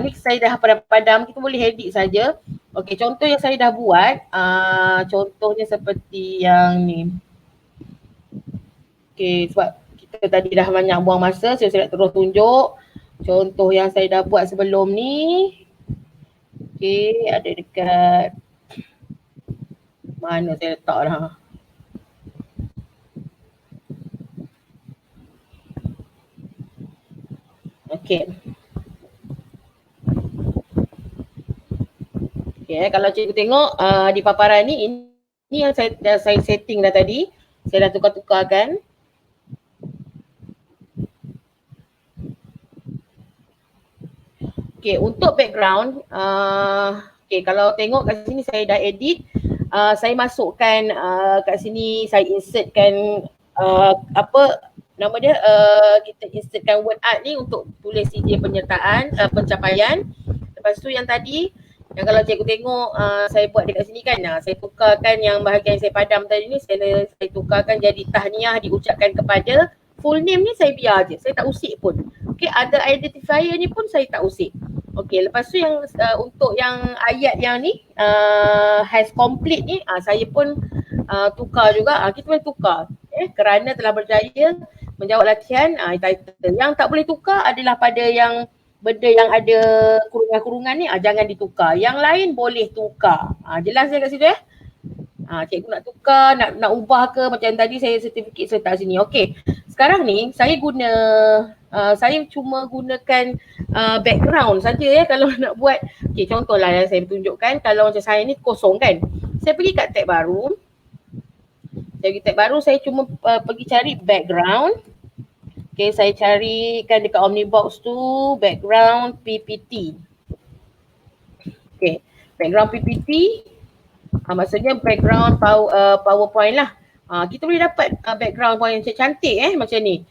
ni saya dah padam-padam, kita boleh edit saja. Okey, contoh yang saya dah buat contohnya seperti yang ni. Okey, sebab kita tadi dah banyak buang masa, saya nak terus tunjuk contoh yang saya dah buat sebelum ni. Okey, ada dekat mana saya letak dah. Okey. Okey, kalau cikgu tengok di paparan ni, ini yang saya setting dah tadi. Saya dah tukar-tukarkan. Okey, untuk background, okey, kalau tengok kat sini saya dah edit. Saya masukkan kat sini, saya insertkan apa nama dia, kita insertkan word art ni untuk tulis CJ penyertaan, pencapaian. Lepas tu yang tadi, yang kalau cikgu tengok saya buat dekat sini kan, saya tukarkan yang bahagian saya padam tadi ni, saya tukarkan jadi tahniah diucapkan kepada. Full name ni saya biar je, saya tak usik pun. Okay, ada identifier ni pun saya tak usik. Okay, lepas tu yang untuk yang ayat yang ni has complete ni, saya pun tukar juga. Kita boleh tukar. Kerana telah berjaya menjawab latihan, title. Yang tak boleh tukar adalah pada yang benda yang ada kurungan-kurungan ni, jangan ditukar. Yang lain boleh tukar. Jelas kat situ cikgu nak tukar, nak ubah ke macam tadi saya certificate serta sini. Okey. Sekarang ni saya saya cuma gunakan background saja kalau nak buat. Okey, contohlah yang saya tunjukkan, kalau macam saya ni kosong kan. Saya pergi kat tab baru. Saya pergi tab baru, saya cuma pergi cari background. Okey, saya carikan dekat Omnibox tu background PPT. Okey, background PPT. Maksudnya background PowerPoint lah. Kita boleh dapat background yang cantik macam ni.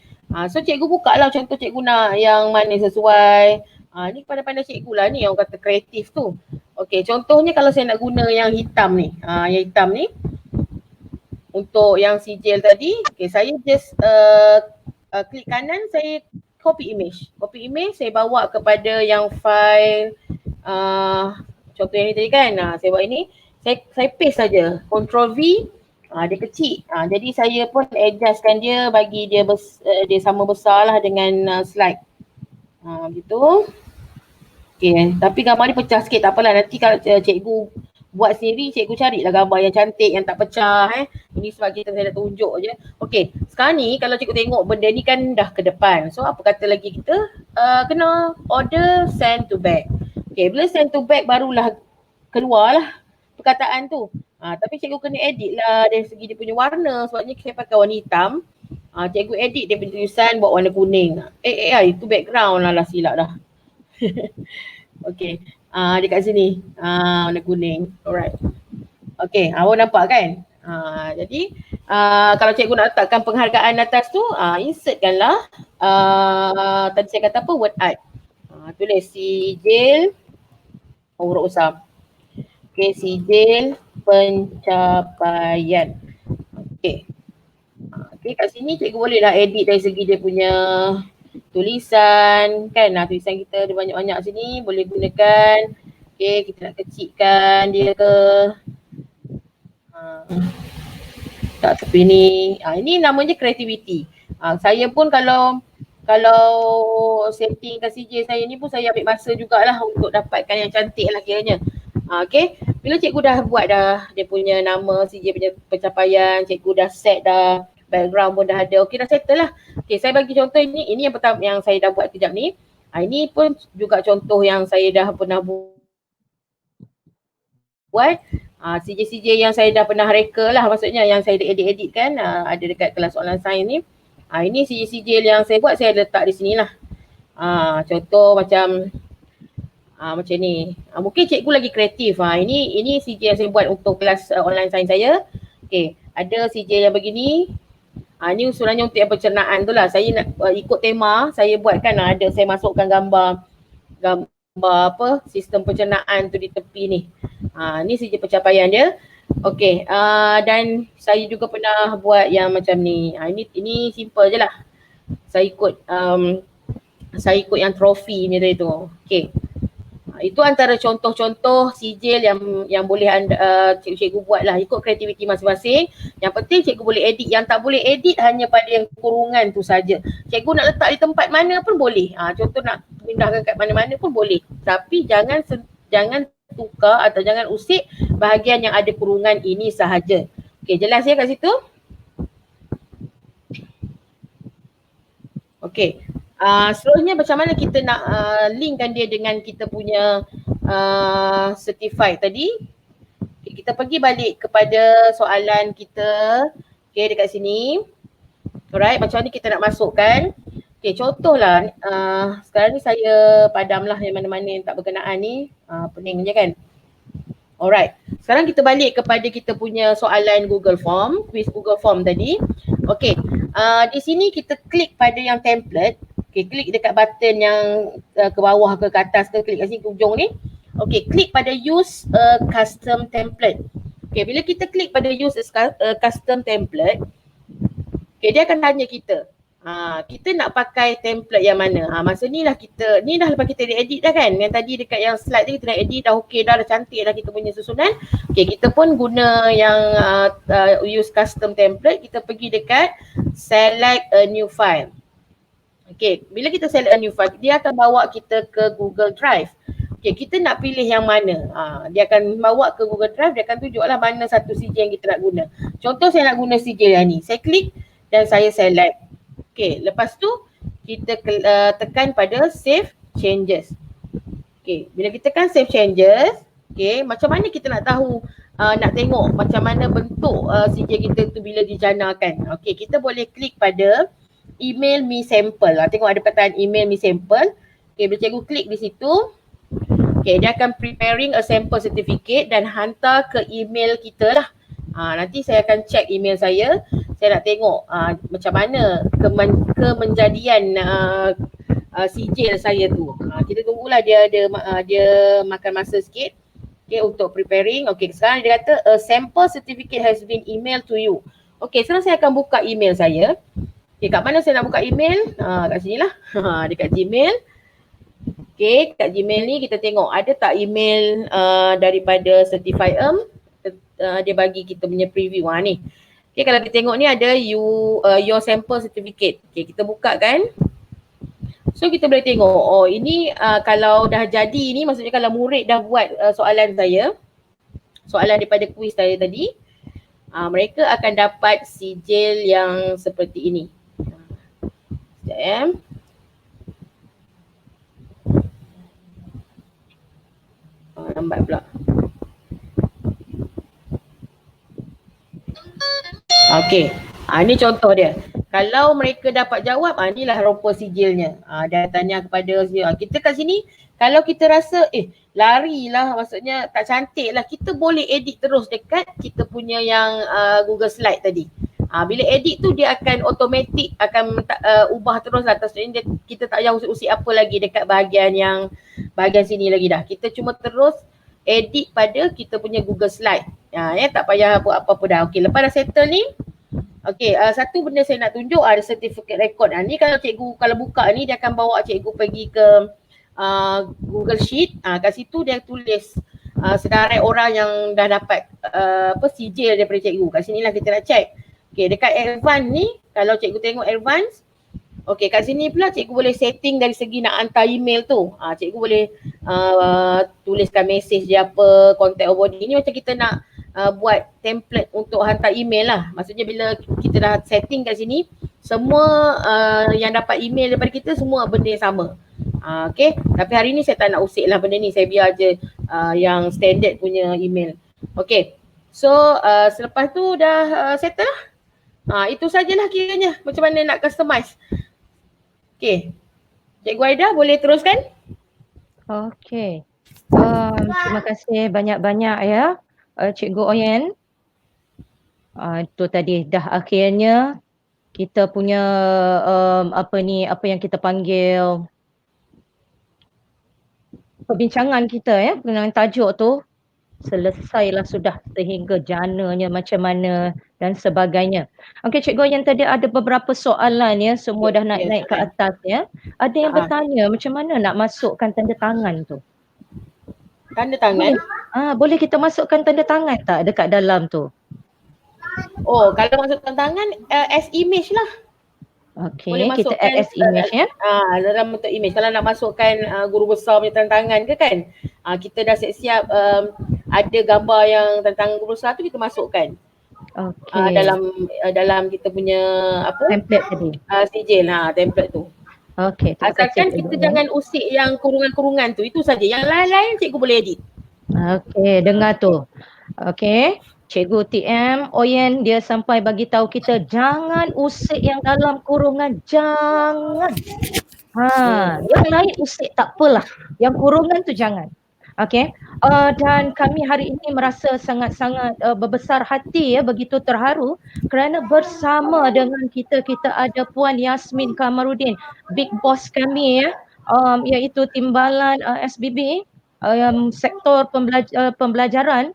So cikgu buka lah contoh cikgu nak yang mana sesuai. Ni pandai-pandai cikgu lah ni yang kata kreatif tu. Okey, contohnya kalau saya nak guna yang hitam ni. Yang hitam ni untuk yang sijil tadi. Okey, saya just klik kanan, saya copy image. Copy image, saya bawa kepada yang file contoh yang ni tadi kan. Saya buat ini. Saya paste saja, Ctrl V, dia kecil. Jadi saya pun adjustkan dia, bagi dia dia sama besar lah dengan slide. Gitu. Okay, tapi gambar ni pecah sikit, tak apalah. Nanti kalau cikgu buat sendiri, cikgu carilah gambar yang cantik, yang tak pecah. Ini sebab saya dah tunjuk je. Okay, sekarang ni kalau cikgu tengok benda ni kan dah ke depan. So apa kata lagi kita kena order send to back. Okay, bila send to back barulah keluar lah perkataan tu. Tapi cikgu kena edit lah dari segi dia punya warna, sebabnya saya pakai warna hitam. Cikgu edit dia punya tulisan buat warna kuning. Itu background lah silap dah. Okay, dekat sini warna kuning. Alright. Okay, awak nampak kan? Jadi kalau cikgu nak letakkan penghargaan atas tu, insertkanlah tadi saya kata apa, word art. Tulis sijil huruf besar. Okay, sijil pencapaian. Okay. Okay, kat sini cikgu bolehlah edit dari segi dia punya tulisan kan. Tulisan kita ada banyak-banyak sini, boleh gunakan. Okay, kita nak kecilkan dia ke. Tak tepi ni. Ini namanya creativity. Saya pun kalau setting kat CJ saya ni pun saya ambil masa jugalah untuk dapatkan yang cantik lah kiranya. Okay, bila cikgu dah buat dah dia punya nama CJ punya pencapaian, cikgu dah set dah, background pun dah ada, okay dah settle lah. Okay, saya bagi contoh ini yang pertama yang saya dah buat kejap ni. Ini pun juga contoh yang saya dah pernah buat. CJ yang saya dah pernah reka lah, maksudnya yang saya edit kan, ada dekat kelas online science ni. Ini CJ yang saya buat, saya letak di sini lah. Contoh macam macam ni. Mungkin cikgu lagi kreatif. Ini CJ yang saya buat untuk kelas online science saya. Okay, ada sijil yang begini. Ni usulannya untuk yang pencernaan tu lah. Saya nak ikut tema, saya buatkan ada, saya masukkan gambar apa, sistem pencernaan tu di tepi ni. Ni sijil pencapaian dia. Okay, dan saya juga pernah buat yang macam ni. Ini simple je lah. Saya ikut yang trofi ni tadi tu. Okay. Itu antara contoh-contoh sijil yang boleh cikgu buat lah, ikut kreativiti masing-masing. Yang penting cikgu boleh edit. Yang tak boleh edit hanya pada yang kurungan tu saja. Cikgu nak letak di tempat mana pun boleh. Contoh nak pindahkan kat mana-mana pun boleh. Tapi jangan tukar atau jangan usik bahagian yang ada kurungan ini sahaja. Okay, jelas ya kat situ? Okay. Seterusnya macam mana kita nak linkkan dia dengan kita punya certified tadi. Okay, kita pergi balik kepada soalan kita. Okay, dekat sini. Alright, macam mana kita nak masukkan. Okay, contohlah sekarang ni saya padamlah yang mana-mana yang tak berkenaan ni. Pening je kan. Alright, sekarang kita balik kepada kita punya soalan Google Form, quiz Google Form tadi. Okay, di sini kita klik pada yang template. Okay, klik dekat button yang ke bawah ke atas ke, klik kat sini ke ujung ni. Okay, klik pada use a custom template. Okay, bila kita klik pada use a custom template, okay, dia akan tanya kita, kita nak pakai template yang mana? Masa ni lah ni dah lepas kita edit dah kan. Yang tadi dekat yang slide tu kita dah edit, dah okay dah cantik dah kita punya susunan. Okay, kita pun guna yang use custom template. Kita pergi dekat select a new file. Okay, bila kita select a new file, dia akan bawa kita ke Google Drive. Okay, kita nak pilih yang mana. Dia akan bawa ke Google Drive, dia akan tunjuklah mana satu sijil yang kita nak guna. Contoh saya nak guna sijil yang ni. Saya klik dan saya select. Okay, lepas tu kita tekan pada save changes. Okay, bila kita tekan save changes, okay, macam mana kita nak tahu, nak tengok macam mana bentuk sijil kita tu bila dijanakan. Okay, kita boleh klik pada email me sample. Tengok ada perkataan email me sample. Okay, bila cikgu klik di situ, okay, dia akan preparing a sample certificate dan hantar ke email kita lah. Nanti saya akan check email saya nak tengok macam mana kemenjadian sijil saya tu. Kita tunggulah dia makan masa sikit. Okay, untuk preparing. Okay, sekarang dia kata a sample certificate has been emailed to you. Okay, sekarang saya akan buka email saya. Okay, kat mana saya nak buka email? Kat sini lah. Dekat Gmail. Okay, kat Gmail ni kita tengok ada tak email daripada Certified dia bagi kita punya preview ni. Okay, kalau kita tengok ni ada your sample certificate. Okay, kita buka kan. So kita boleh tengok, oh ini kalau dah jadi ni, maksudnya kalau murid dah buat soalan daripada kuis saya tadi, mereka akan dapat sijil yang seperti ini. Sekejap ya. Lambat pula. Okey. Ini contoh dia. Kalau mereka dapat jawab, inilah rupa sijilnya. Dia tanya kepada kita kat sini, kalau kita rasa larilah, maksudnya tak cantik lah, kita boleh edit terus dekat kita punya yang Google Slide tadi. Bila edit tu dia akan automatic akan ubah terus lah. Maksudnya kita tak payah usik-usik apa lagi dekat bahagian sini lagi dah. Kita cuma terus edit pada kita punya Google Slide. Tak payah buat apa-apa dah. Okey, lepas dah settle ni. Okey, satu benda saya nak tunjuk ada certificate record. Ni kalau cikgu kalau buka ni dia akan bawa cikgu pergi ke Google Sheet. Kat situ dia tulis sedarai orang yang dah dapat sijil daripada cikgu. Kat sinilah kita nak check. Okey, dekat advance ni, kalau cikgu tengok advance, okey, kat sini pula cikgu boleh setting dari segi nak hantar email tu. Cikgu boleh tuliskan mesej dia apa, contact body. Ini macam kita nak buat template untuk hantar email lah. Maksudnya bila kita dah setting kat sini, semua yang dapat email daripada kita semua benda yang sama. Okey, tapi hari ni saya tak nak usik lah benda ni. Saya biar je yang standard punya email. Okey, so selepas tu dah settle lah. Itu sajalah kiranya macam mana nak customize. Okey, Cikgu Aida boleh teruskan? Okey. Terima kasih banyak-banyak ya Cikgu Oyen. Itu tadi dah akhirnya kita punya apa yang kita panggil perbincangan kita ya dengan tajuk tu selesailah sudah sehingga jananya macam mana dan sebagainya. Okey cikgu, yang tadi ada beberapa soalan ya, semua dah naik-naik ke atas ya. Ada yang bertanya macam mana nak masukkan tanda tangan tu? Tanda tangan? Boleh kita masukkan tanda tangan tak dekat dalam tu? Oh, kalau masukkan tangan as image lah. Okey, kita add as image ya. Dalam bentuk image. Kalau nak masukkan guru besar punya tanda tangan ke kan, kita dah siap-siap ada gambar yang tentang guru besar tu kita masukkan. Okey. Dalam kita punya template tadi. sijil template tu. Okey, asalkan kita jangan usik yang kurungan-kurungan tu, itu saja. Yang lain-lain cikgu boleh edit. Okey, dengar tu. Okey, Cikgu TM Oyen dia sampai bagi tahu kita jangan usik yang dalam kurungan, jangan. Yang lain usik tak apalah. Yang kurungan tu jangan. Okey. Dan kami hari ini merasa sangat-sangat berbesar hati ya, begitu terharu kerana bersama dengan kita ada Puan Yasmin Kamarudin, big boss kami ya, iaitu Timbalan SBB, sektor pembelajaran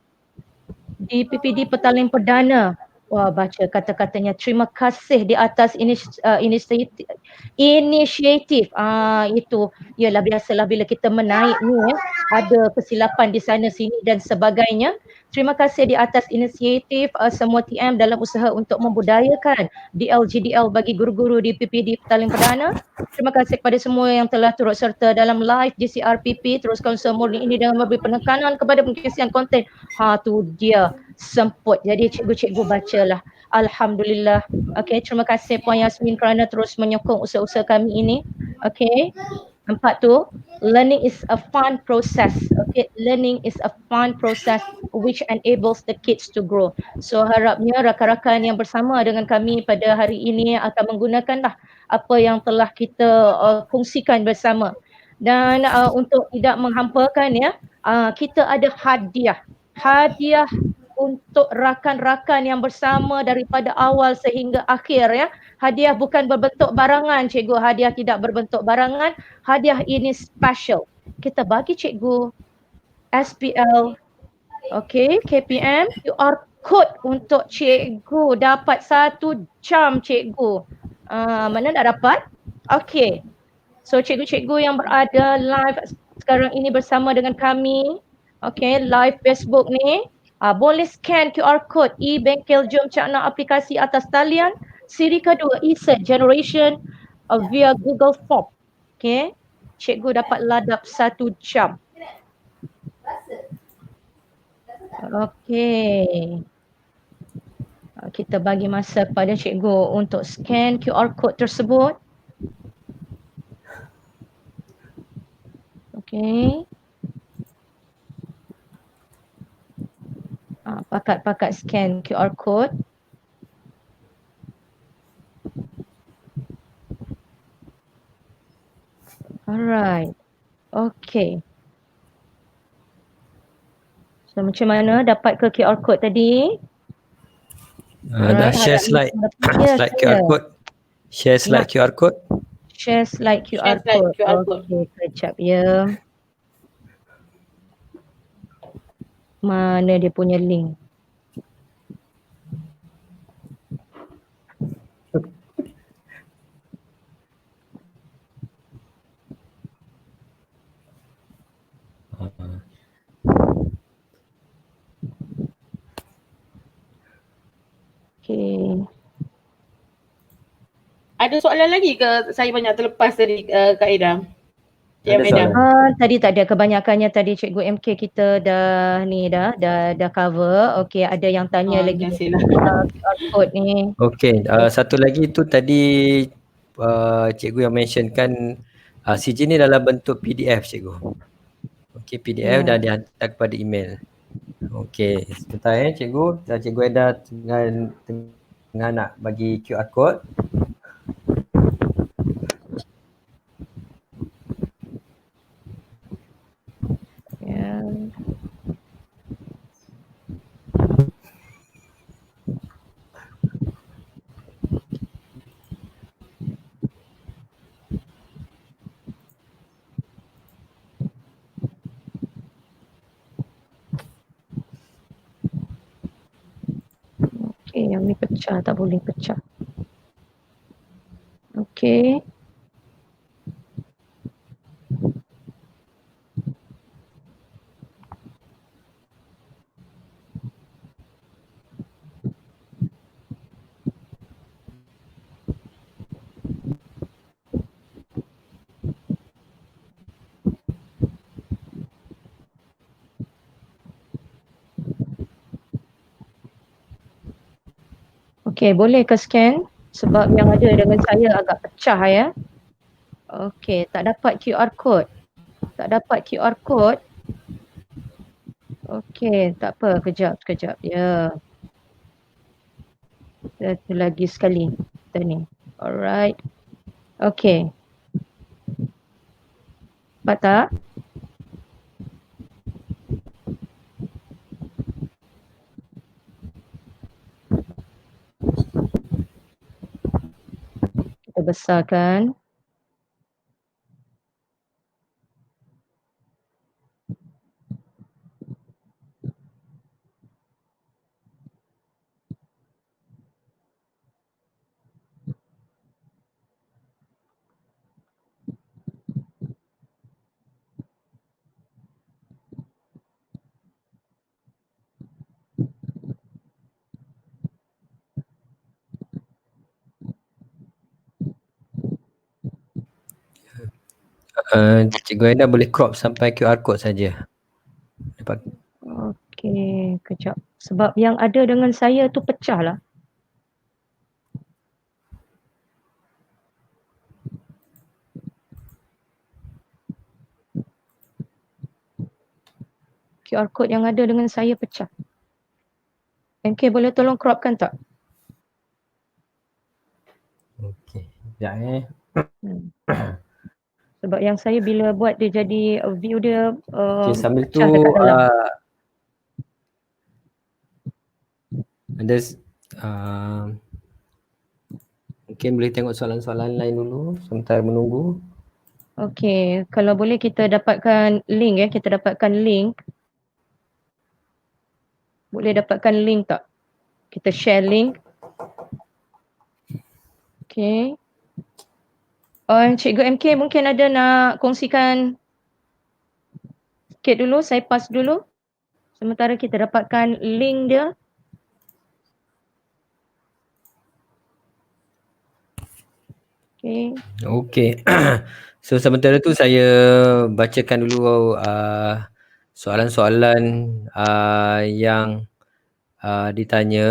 di PPD Petaling Perdana. Wah, baca kata-katanya terima kasih di atas inisiatif. Itu ialah biasalah bila kita menaik ni ya, ada kesilapan di sana sini dan sebagainya. Terima kasih di atas inisiatif semua TM dalam usaha untuk membudayakan DLGDL bagi guru-guru di PPD Petaling Perdana. Terima kasih kepada semua yang telah turut serta dalam live GCRPP. Teruskan semua ini dengan memberi penekanan kepada pengisian konten. Tu dia semput. Jadi cikgu-cikgu bacalah. Alhamdulillah. Okey, terima kasih Puan Yasmin kerana terus menyokong usaha-usaha kami ini. Okey. Empat tu, learning is a fun process. Okay, learning is a fun process which enables the kids to grow. So harapnya rakan-rakan yang bersama dengan kami pada hari ini akan menggunakanlah apa yang telah kita kongsikan bersama. Dan untuk tidak menghampakan ya, kita ada hadiah. Hadiah untuk rakan-rakan yang bersama daripada awal sehingga akhir ya. Hadiah bukan berbentuk barangan cikgu, hadiah tidak berbentuk barangan. Hadiah ini special. Kita bagi cikgu SPL, okey, KPM, QR code untuk cikgu dapat 1 jam cikgu. Mana nak dapat? Okey. So cikgu-cikgu yang berada live sekarang ini bersama dengan kami, okey, live Facebook ni, boleh scan QR code e-bengkel Jom Cakna aplikasi atas talian siri kedua e-cert generation via Google Form. Okey, cikgu dapat ladap 1 jam. Okey. Kita bagi masa kepada cikgu untuk scan QR code tersebut. Okey. Pakat-pakat scan QR code. Alright. Okay. So macam mana dapat ke QR code tadi? Dah share slide. Slide QR code. Share slide QR code. Share slide QR code. Okay, kejap ya. Mana dia punya link? Okay. Ada soalan lagi ke saya banyak terlepas dari Kak Ida? Tadi tak ada, kebanyakannya tadi Cikgu MK kita dah cover. Okey, ada yang tanya lagi QR code ni. Okey, satu lagi tu tadi cikgu yang mentionkan CJ ni dalam bentuk PDF cikgu. Okey, PDF dah dihantar kepada email. Okey, sebentar cikgu. Cikgu Eda tengah nak bagi QR code. yang ni pecah, tak boleh pecah. Okey. Okey, boleh ke scan? Sebab yang ada dengan saya agak pecah ya. Okey, tak dapat QR code. Tak dapat QR code. Okey, tak apa. Kejap. Ya. Satu lagi sekali. Kita ni. Alright. Okey. Nampak tak? Kita besarkan. Cikgu Aida boleh crop sampai QR code saja. Dapat. Okey, kejap. Sebab yang ada dengan saya tu pecah lah. QR code yang ada dengan saya pecah. MK boleh tolong cropkan tak? Okey. Sekejap Sebab yang saya bila buat dia jadi view dia Okey, sambil tu pecah dekat dalam. ada mungkin boleh tengok soalan-soalan lain dulu sementara menunggu. Okey, kalau boleh kita dapatkan link ya, kita dapatkan link. Boleh dapatkan link tak? Kita share link. Okey. Cikgu MK mungkin ada nak kongsikan sikit dulu, saya pass dulu. Sementara kita dapatkan link dia. Okey. Okey. So sementara tu saya bacakan dulu soalan-soalan yang ditanya.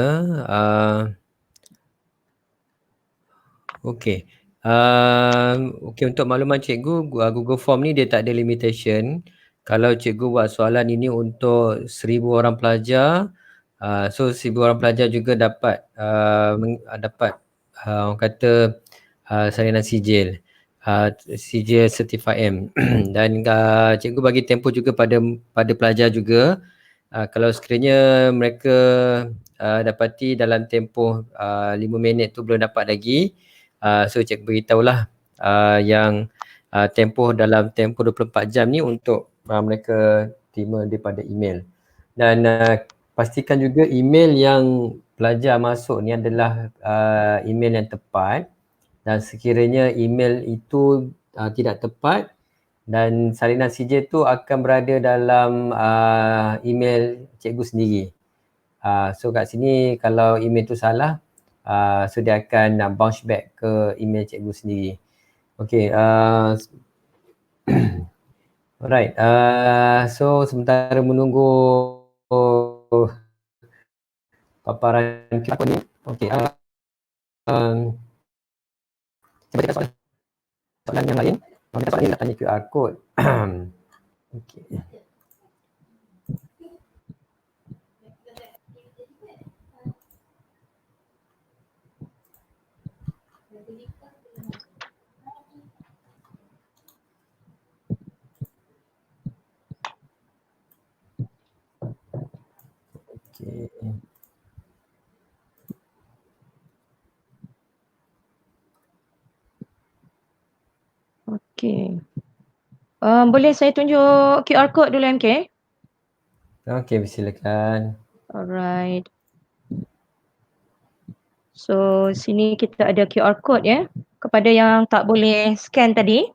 Okey. Okey, untuk makluman cikgu, Google Form ni dia tak ada limitation. Kalau cikgu buat soalan ini untuk 1,000 orang pelajar, so 1,000 orang pelajar juga dapat orang kata salinan sijil. Sijil Certified M. Dan cikgu bagi tempoh juga pada pelajar juga. Kalau sekiranya mereka dapati dalam tempoh 5 minit tu belum dapat lagi, so cikgu beritahulah yang tempoh dalam tempoh 24 jam ni untuk mereka terima daripada email. Dan pastikan juga email yang pelajar masuk ni adalah email yang tepat. Dan sekiranya email itu tidak tepat dan salinan sijil tu akan berada dalam email cikgu sendiri. So kat sini kalau email tu salah, so dia akan bounce back ke email cikgu sendiri. Okay. Alright. So sementara menunggu paparan QR code ni. Okay. Saya baca soalan yang lain. Soalan lain nak tanya QR code. Okay. Okay. Okey. Boleh saya tunjuk QR code dulu MK? Okay, silakan. Alright. So sini kita ada QR code ya kepada yang tak boleh scan tadi.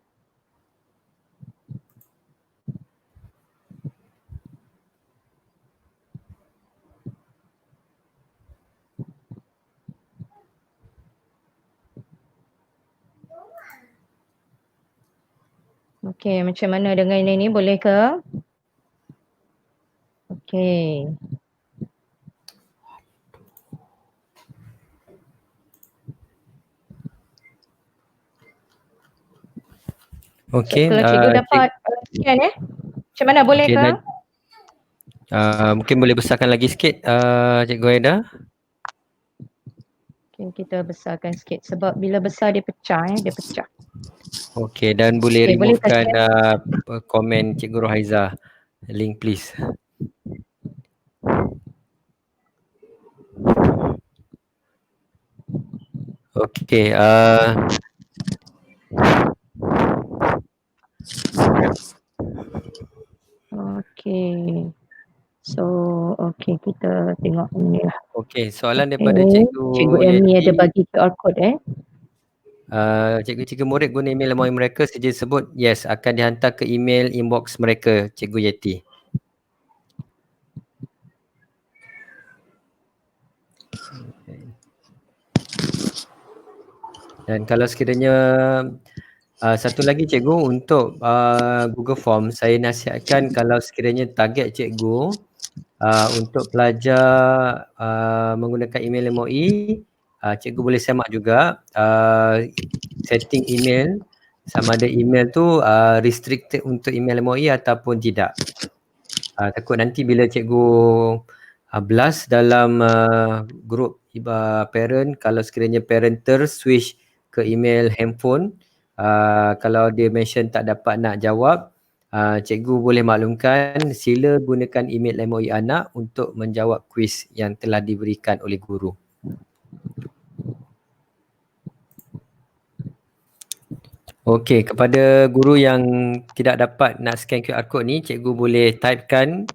Okey, macam mana dengan ini boleh ke? Okey. Okey, Kalau cikgu dapat scan ya? Macam mana boleh okey, ke? dan mungkin boleh besarkan lagi sikit Cikgu Haida. Okay, kita besarkan sikit sebab bila besar dia pecah dia pecah. Okey, dan boleh Okey, boleh removekan tak komen Cikgu Rohaiza. Link please. Okey, Okey. So, okey kita tengok ni lah. okey, soalan Okay. daripada Cikgu Cikgu Amy Yeti. ada bagi QR code Cikgu-cikgu murid guna email MOE mereka sejak sebut yes akan dihantar ke email inbox mereka Cikgu Yeti. Dan kalau sekiranya satu lagi cikgu untuk Google Form, saya nasihatkan kalau sekiranya target cikgu untuk pelajar menggunakan email MOE, cikgu boleh semak juga setting email sama ada email tu restricted untuk email MOE ataupun tidak. Takut nanti bila cikgu blast dalam grup parent, kalau sekiranya parent switch ke email handphone, kalau dia mention tak dapat nak jawab, cikgu boleh maklumkan sila gunakan email MOE anak untuk menjawab kuis yang telah diberikan oleh guru. Okey, kepada guru yang tidak dapat nak scan QR code ni, cikgu boleh typekan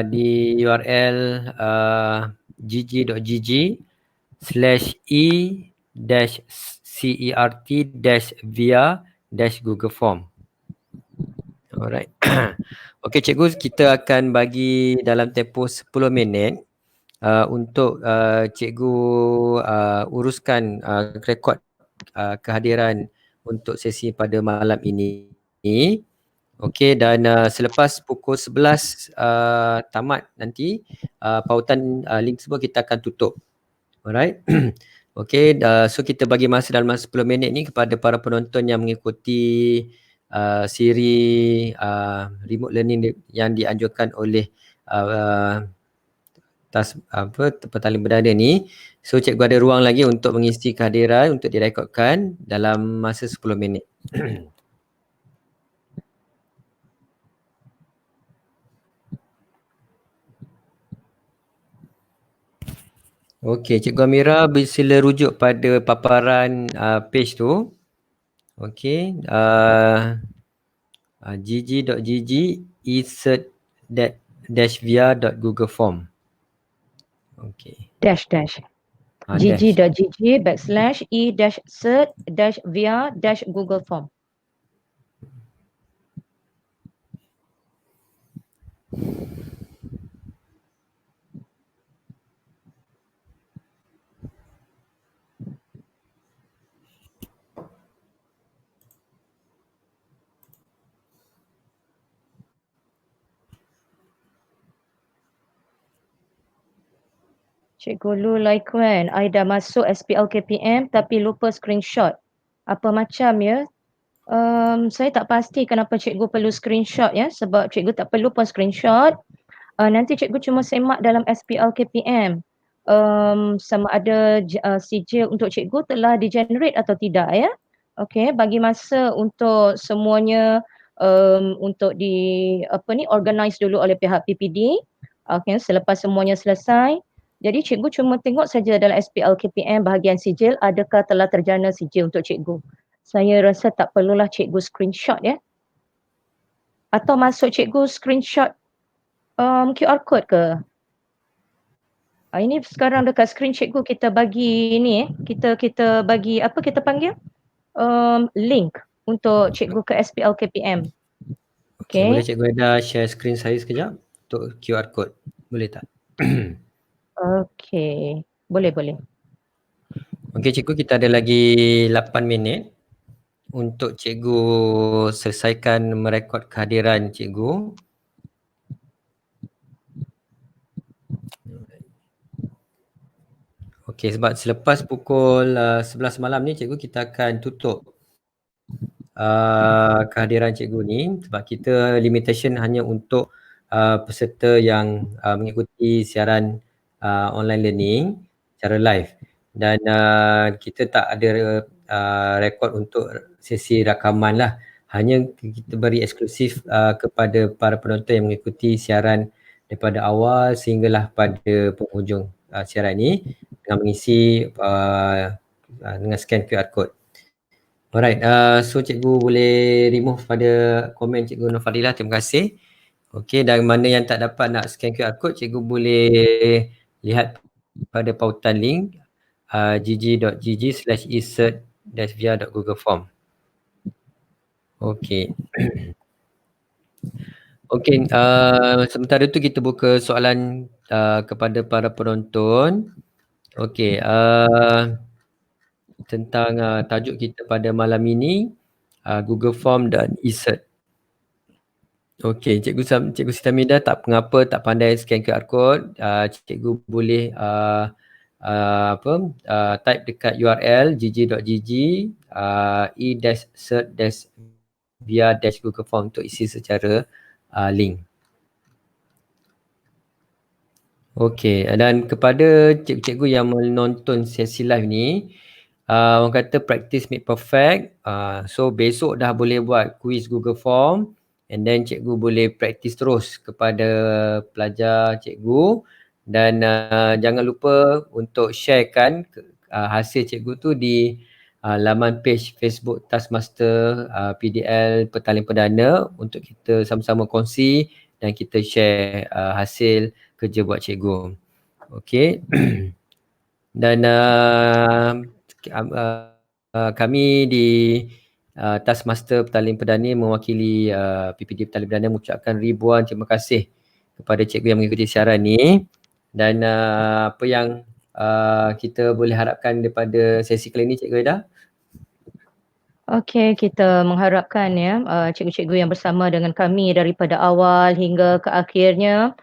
di URL gg.gg/e-cert-via-google form. Alright. Okey cikgu, kita akan bagi dalam tempoh 10 minit untuk cikgu uruskan rekod kehadiran untuk sesi pada malam ini. Okey, dan selepas pukul 11 tamat nanti pautan link semua kita akan tutup. Alright. Okey, so kita bagi masa dalam 10 minit ni kepada para penonton yang mengikuti siri remote learning yang dianjurkan oleh Petaling Berdana ni. So cikgu ada ruang lagi untuk mengisi kehadiran untuk direkodkan dalam masa 10 minit. Okey, Cikgu Amira sila rujuk pada paparan page tu. Okey, gg.gg e-cert-via.google form. Okey. gg.gg /e-cert-via-google form. Cikgu Lu Laikuen, I dah masuk SPL KPM tapi lupa screenshot. Apa macam ya? Saya tak pasti kenapa cikgu perlu screenshot ya, sebab cikgu tak perlu pun screenshot. Nanti cikgu cuma semak dalam SPL KPM. Sama ada sijil untuk cikgu telah di-generate atau tidak ya. Okey, bagi masa untuk semuanya untuk organize dulu oleh pihak PPD. Okey, selepas semuanya selesai. Jadi cikgu cuma tengok saja dalam SPL KPM bahagian sijil adakah telah terjana sijil untuk cikgu. Saya rasa tak perlulah cikgu screenshot ya. Atau masuk cikgu screenshot QR code ke? Ini sekarang dekat skrin cikgu kita bagi ni kita bagi apa kita panggil? Link untuk cikgu ke SPL KPM. Okay, boleh Okay. Cikgu Eda share skrin saya sekejap untuk QR code. Boleh tak? Okay. Boleh. Okey cikgu, kita ada lagi 8 minit untuk cikgu selesaikan merekod kehadiran cikgu. Okey, sebab selepas pukul 11 malam ni cikgu kita akan tutup kehadiran cikgu ni sebab kita limitation hanya untuk peserta yang mengikuti siaran online learning secara live dan kita tak ada rekod untuk sesi rakaman lah, hanya kita beri eksklusif kepada para penonton yang mengikuti siaran daripada awal sehinggalah pada penghujung siaran ni dengan mengisi dengan scan QR code. Alright, so cikgu boleh remove pada komen cikgu Nur Fadilah, terima kasih. Okey, dan mana yang tak dapat nak scan QR code, cikgu boleh lihat pada pautan link gg.gg/insert-via.googleform. Okey. Okey, sementara itu kita buka soalan kepada para penonton. Okey, tentang tajuk kita pada malam ini, Google Form dan insert. Okey, Cikgu Sitamidah tak mengapa tak pandai scan QR code, cikgu boleh type dekat URL gg.gg e-cert-via-Google Form untuk isi secara link. Okey, dan kepada cikgu-cikgu yang menonton sesi live ni, orang kata practice make perfect. So besok dah boleh buat quiz Google Form and then cikgu boleh practice terus kepada pelajar cikgu dan jangan lupa untuk sharekan hasil cikgu tu di laman page Facebook Taskmaster PDL Petaling Perdana untuk kita sama-sama kongsi dan kita share hasil kerja buat cikgu. Okey. Dan kami di Taskmaster Petaling Perdana mewakili PPD Petaling Perdana mengucapkan ribuan terima kasih kepada cikgu yang mengikuti siaran ni dan apa yang kita boleh harapkan daripada sesi kali ini, Cikgu Eda? Okey, kita mengharapkan ya cikgu-cikgu yang bersama dengan kami daripada awal hingga ke akhirnya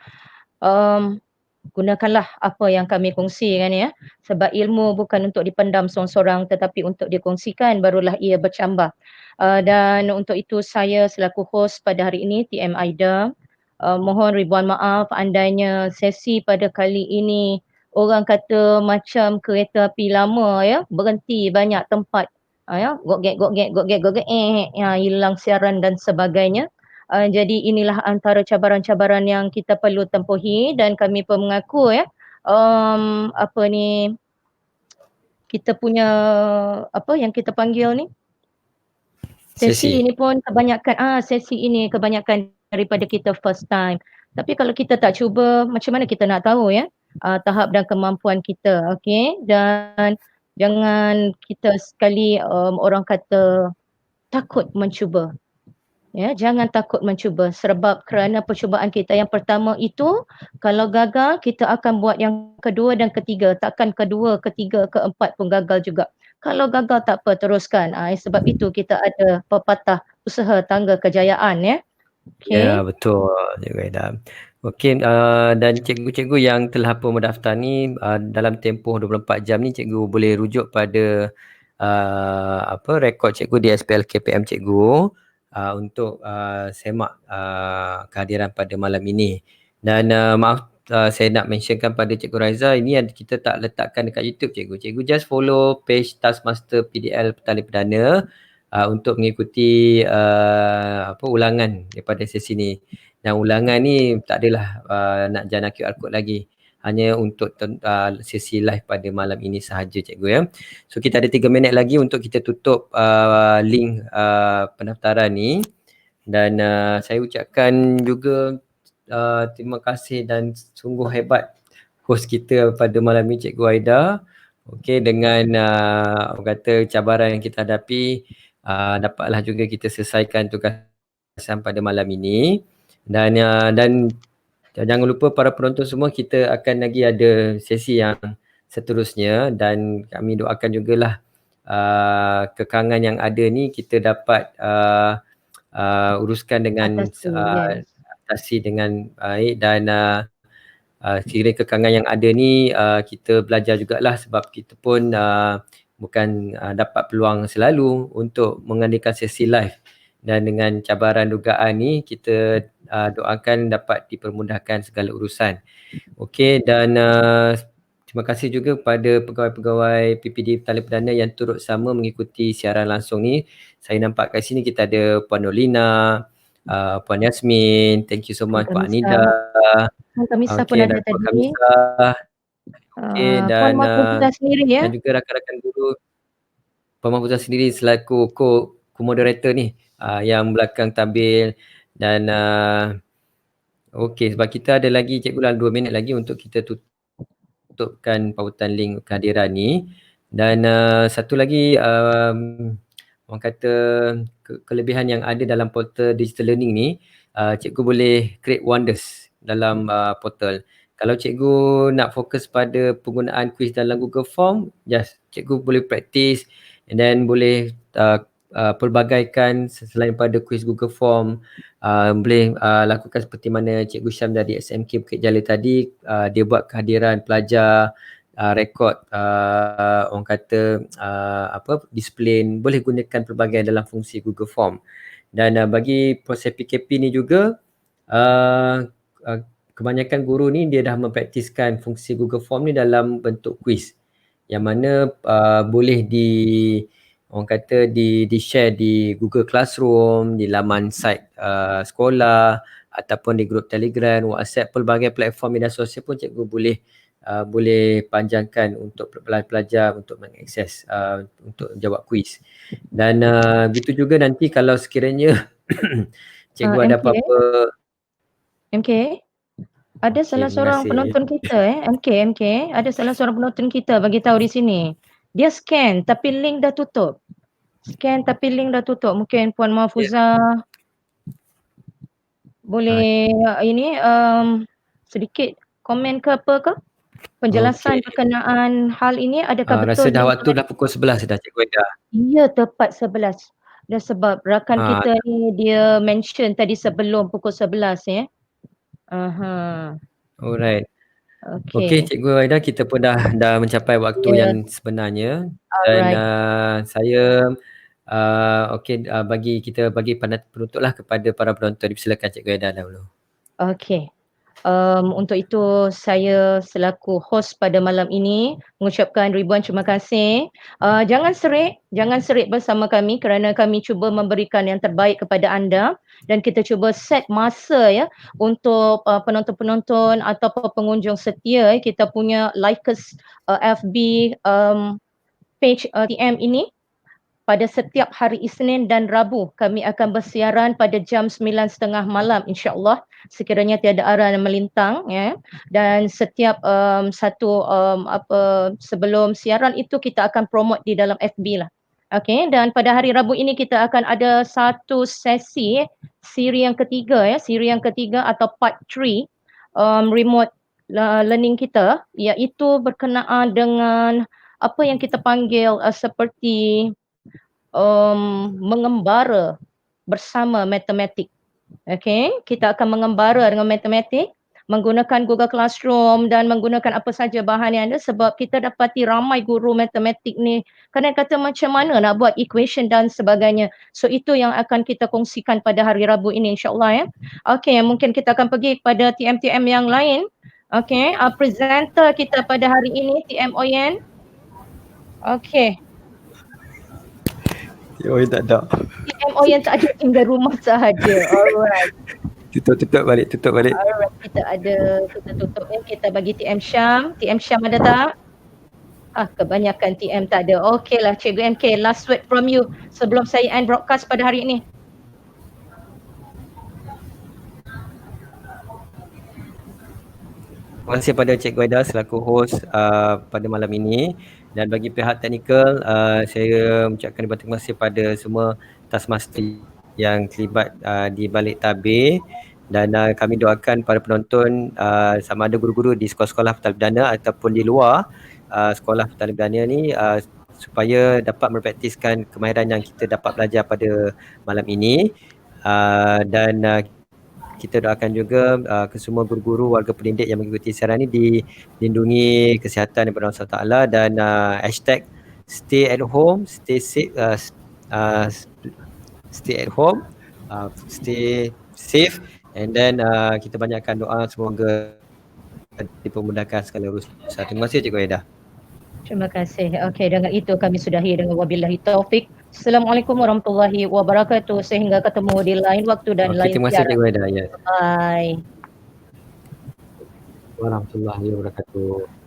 gunakanlah apa yang kami kongsikan ya. Sebab ilmu bukan untuk dipendam seorang-seorang tetapi untuk dikongsikan barulah ia bercambah. Dan untuk itu saya selaku host pada hari ini TM Aida mohon ribuan maaf andainya sesi pada kali ini orang kata macam kereta api lama ya, berhenti banyak tempat ya, gogek hilang siaran dan sebagainya. Jadi inilah antara cabaran-cabaran yang kita perlu tempuhi dan kami pun mengaku ya kita punya apa yang kita panggil ni sesi ini pun kebanyakan sesi ini kebanyakan daripada kita first time. Tapi kalau kita tak cuba macam mana kita nak tahu ya tahap dan kemampuan kita, okey? Dan jangan kita sekali orang kata takut mencuba. Ya, jangan takut mencuba sebab kerana percubaan kita yang pertama itu kalau gagal kita akan buat yang kedua dan ketiga, takkan kedua, ketiga, keempat pun gagal juga. Kalau gagal tak apa, teruskan. Sebab itu kita ada pepatah usaha tangga kejayaan ya. Okay. Ya, betul Cikgu Eda. Okey, dan cikgu-cikgu yang telah pun mendaftar ni dalam tempoh 24 jam ni cikgu boleh rujuk pada rekod cikgu di SPL KPM cikgu untuk semak kehadiran pada malam ini. Dan maaf saya nak mentionkan pada Cikgu Raiza, ini kita tak letakkan dekat YouTube cikgu. Cikgu just follow page Taskmaster PDL Petaling Perdana untuk mengikuti ulangan daripada sesi ni. Dan ulangan ni tak adalah nak jana QR code lagi. Hanya untuk sesi live pada malam ini sahaja cikgu ya. So kita ada 3 minit lagi untuk kita tutup link pendaftaran ni. Dan saya ucapkan juga terima kasih dan sungguh hebat host kita pada malam ini, Cikgu Aida. Okey, dengan orang kata cabaran yang kita hadapi, dapatlah juga kita selesaikan tugasan pada malam ini. Dan jangan lupa para penonton semua, kita akan lagi ada sesi yang seterusnya dan kami doakan jugalah kekangan yang ada ni kita dapat uruskan dengan atasi dengan baik dan sekiranya kekangan yang ada ni kita belajar jugalah sebab kita pun bukan dapat peluang selalu untuk mengadakan sesi live dan dengan cabaran dugaan ni kita doakan dapat dipermudahkan segala urusan. Okey, dan terima kasih juga kepada pegawai-pegawai PPD Talian Perdana yang turut sama mengikuti siaran langsung ni. Saya nampak kat sini kita ada Puan Nolina, Puan Yasmin, thank you so much Puan Anida. Puan Kamisa pun ada Puan tadi. Kamisa. Okey, dan Puan Mahfuzah sendiri ya. dan juga rakan-rakan guru. Puan Mahfuzah sendiri selaku co-moderator ni yang belakang tampil dan okey, sebab kita ada lagi cikgu dalam 2 minit lagi untuk kita tutupkan pautan link kehadiran ni. Dan satu lagi orang kata kelebihan yang ada dalam portal digital learning ni, cikgu boleh create wonders dalam portal. Kalau cikgu nak fokus pada penggunaan quiz dalam Google Form, just cikgu boleh practice and then boleh pelbagaikan selain pada quiz Google Form, boleh lakukan seperti mana Cikgu Syam dari SMK Bukit Jalil tadi, dia buat kehadiran pelajar, rekod orang kata display, boleh gunakan pelbagai dalam fungsi Google Form. Dan bagi proses PKP ni juga kebanyakan guru ni dia dah mempraktiskan fungsi Google Form ni dalam bentuk quiz yang mana boleh orang kata di share di Google Classroom, di laman site sekolah ataupun di grup Telegram, WhatsApp, pelbagai platform media sosial pun cikgu boleh panjangkan untuk pelajar untuk mengakses untuk jawab kuis. Dan begitu juga nanti kalau sekiranya cikgu ada apa-apa. MK, ada salah seorang penonton kita MK, ada salah seorang penonton kita bagi tahu di sini. Dia scan tapi link dah tutup. Mungkin Puan Mahfuzah boleh ini sedikit komen ke apa ke? Penjelasan berkenaan hal ini, adakah betul? Rasa dah waktu dah pukul 11 dah Cikgu Aida. Ya, tepat 11. Dan sebab rakan kita ni dia mention tadi sebelum pukul 11 ya. Alright. Okey Cikgu Aida, kita pun dah mencapai waktu yang sebenarnya. Dan saya bagi penutup lah kepada para penonton. Silakan Cikgu Aida dahulu. Okey. Untuk itu saya selaku host pada malam ini mengucapkan ribuan terima kasih. Jangan serik bersama kami kerana kami cuba memberikan yang terbaik kepada anda dan kita cuba set masa ya untuk penonton-penonton atau pengunjung setia kita punya likers FB page TM ini. Pada setiap hari Isnin dan Rabu kami akan bersiaran pada jam 9.30 malam insya-Allah sekiranya tiada arah yang melintang ya. Dan setiap sebelum siaran itu kita akan promote di dalam FB lah. Okey, dan pada hari Rabu ini kita akan ada satu sesi siri yang ketiga atau part 3 remote learning kita, iaitu berkenaan dengan apa yang kita panggil seperti mengembara bersama matematik. Okey, kita akan mengembara dengan matematik menggunakan Google Classroom dan menggunakan apa saja bahan yang ada sebab kita dapati ramai guru matematik ni kadang kata macam mana nak buat equation dan sebagainya. So itu yang akan kita kongsikan pada hari Rabu ini insya-Allah ya. Okey, mungkin kita akan pergi kepada TM-TM yang lain. Okey, presenter kita pada hari ini TM Oyen. Okey. Tak ada. TMO yang tak ada, tinggal rumah sahaja. Alright. Tutup balik. Alright, kita tutup ya. Kita bagi TM Syam. TM Syam ada tak? Kebanyakan TM tak ada. Okey lah Cikgu MK, last word from you sebelum saya end broadcast pada hari ini. Terima kasih pada Cikgu Aida selaku host pada malam ini, dan bagi pihak teknikal saya mengucapkan terima kasih pada semua taskmaster yang terlibat di balik tabir, dan kami doakan para penonton sama ada guru-guru di sekolah-sekolah Petala Perdana ataupun di luar sekolah Petala Perdana ni supaya dapat mempraktiskan kemahiran yang kita dapat belajar pada malam ini, dan kita doakan juga ke semua guru-guru, warga pendidik yang mengikuti siaran ini dilindungi kesihatan daripada Allah Taala, dan hashtag stay at home, stay safe, stay at home, stay safe, and then kita banyakkan doa semoga dipermudahkan segala urusan. Terima kasih Cikgu Aida. Terima kasih. Okey, dengan itu kami sudahi dengan wabillahi taufik. Assalamualaikum warahmatullahi wabarakatuh. Sehingga ketemu di lain waktu dan lain Terima kasih siaran. Cikgu Aida. Ya. Bye. Warahmatullahi wabarakatuh.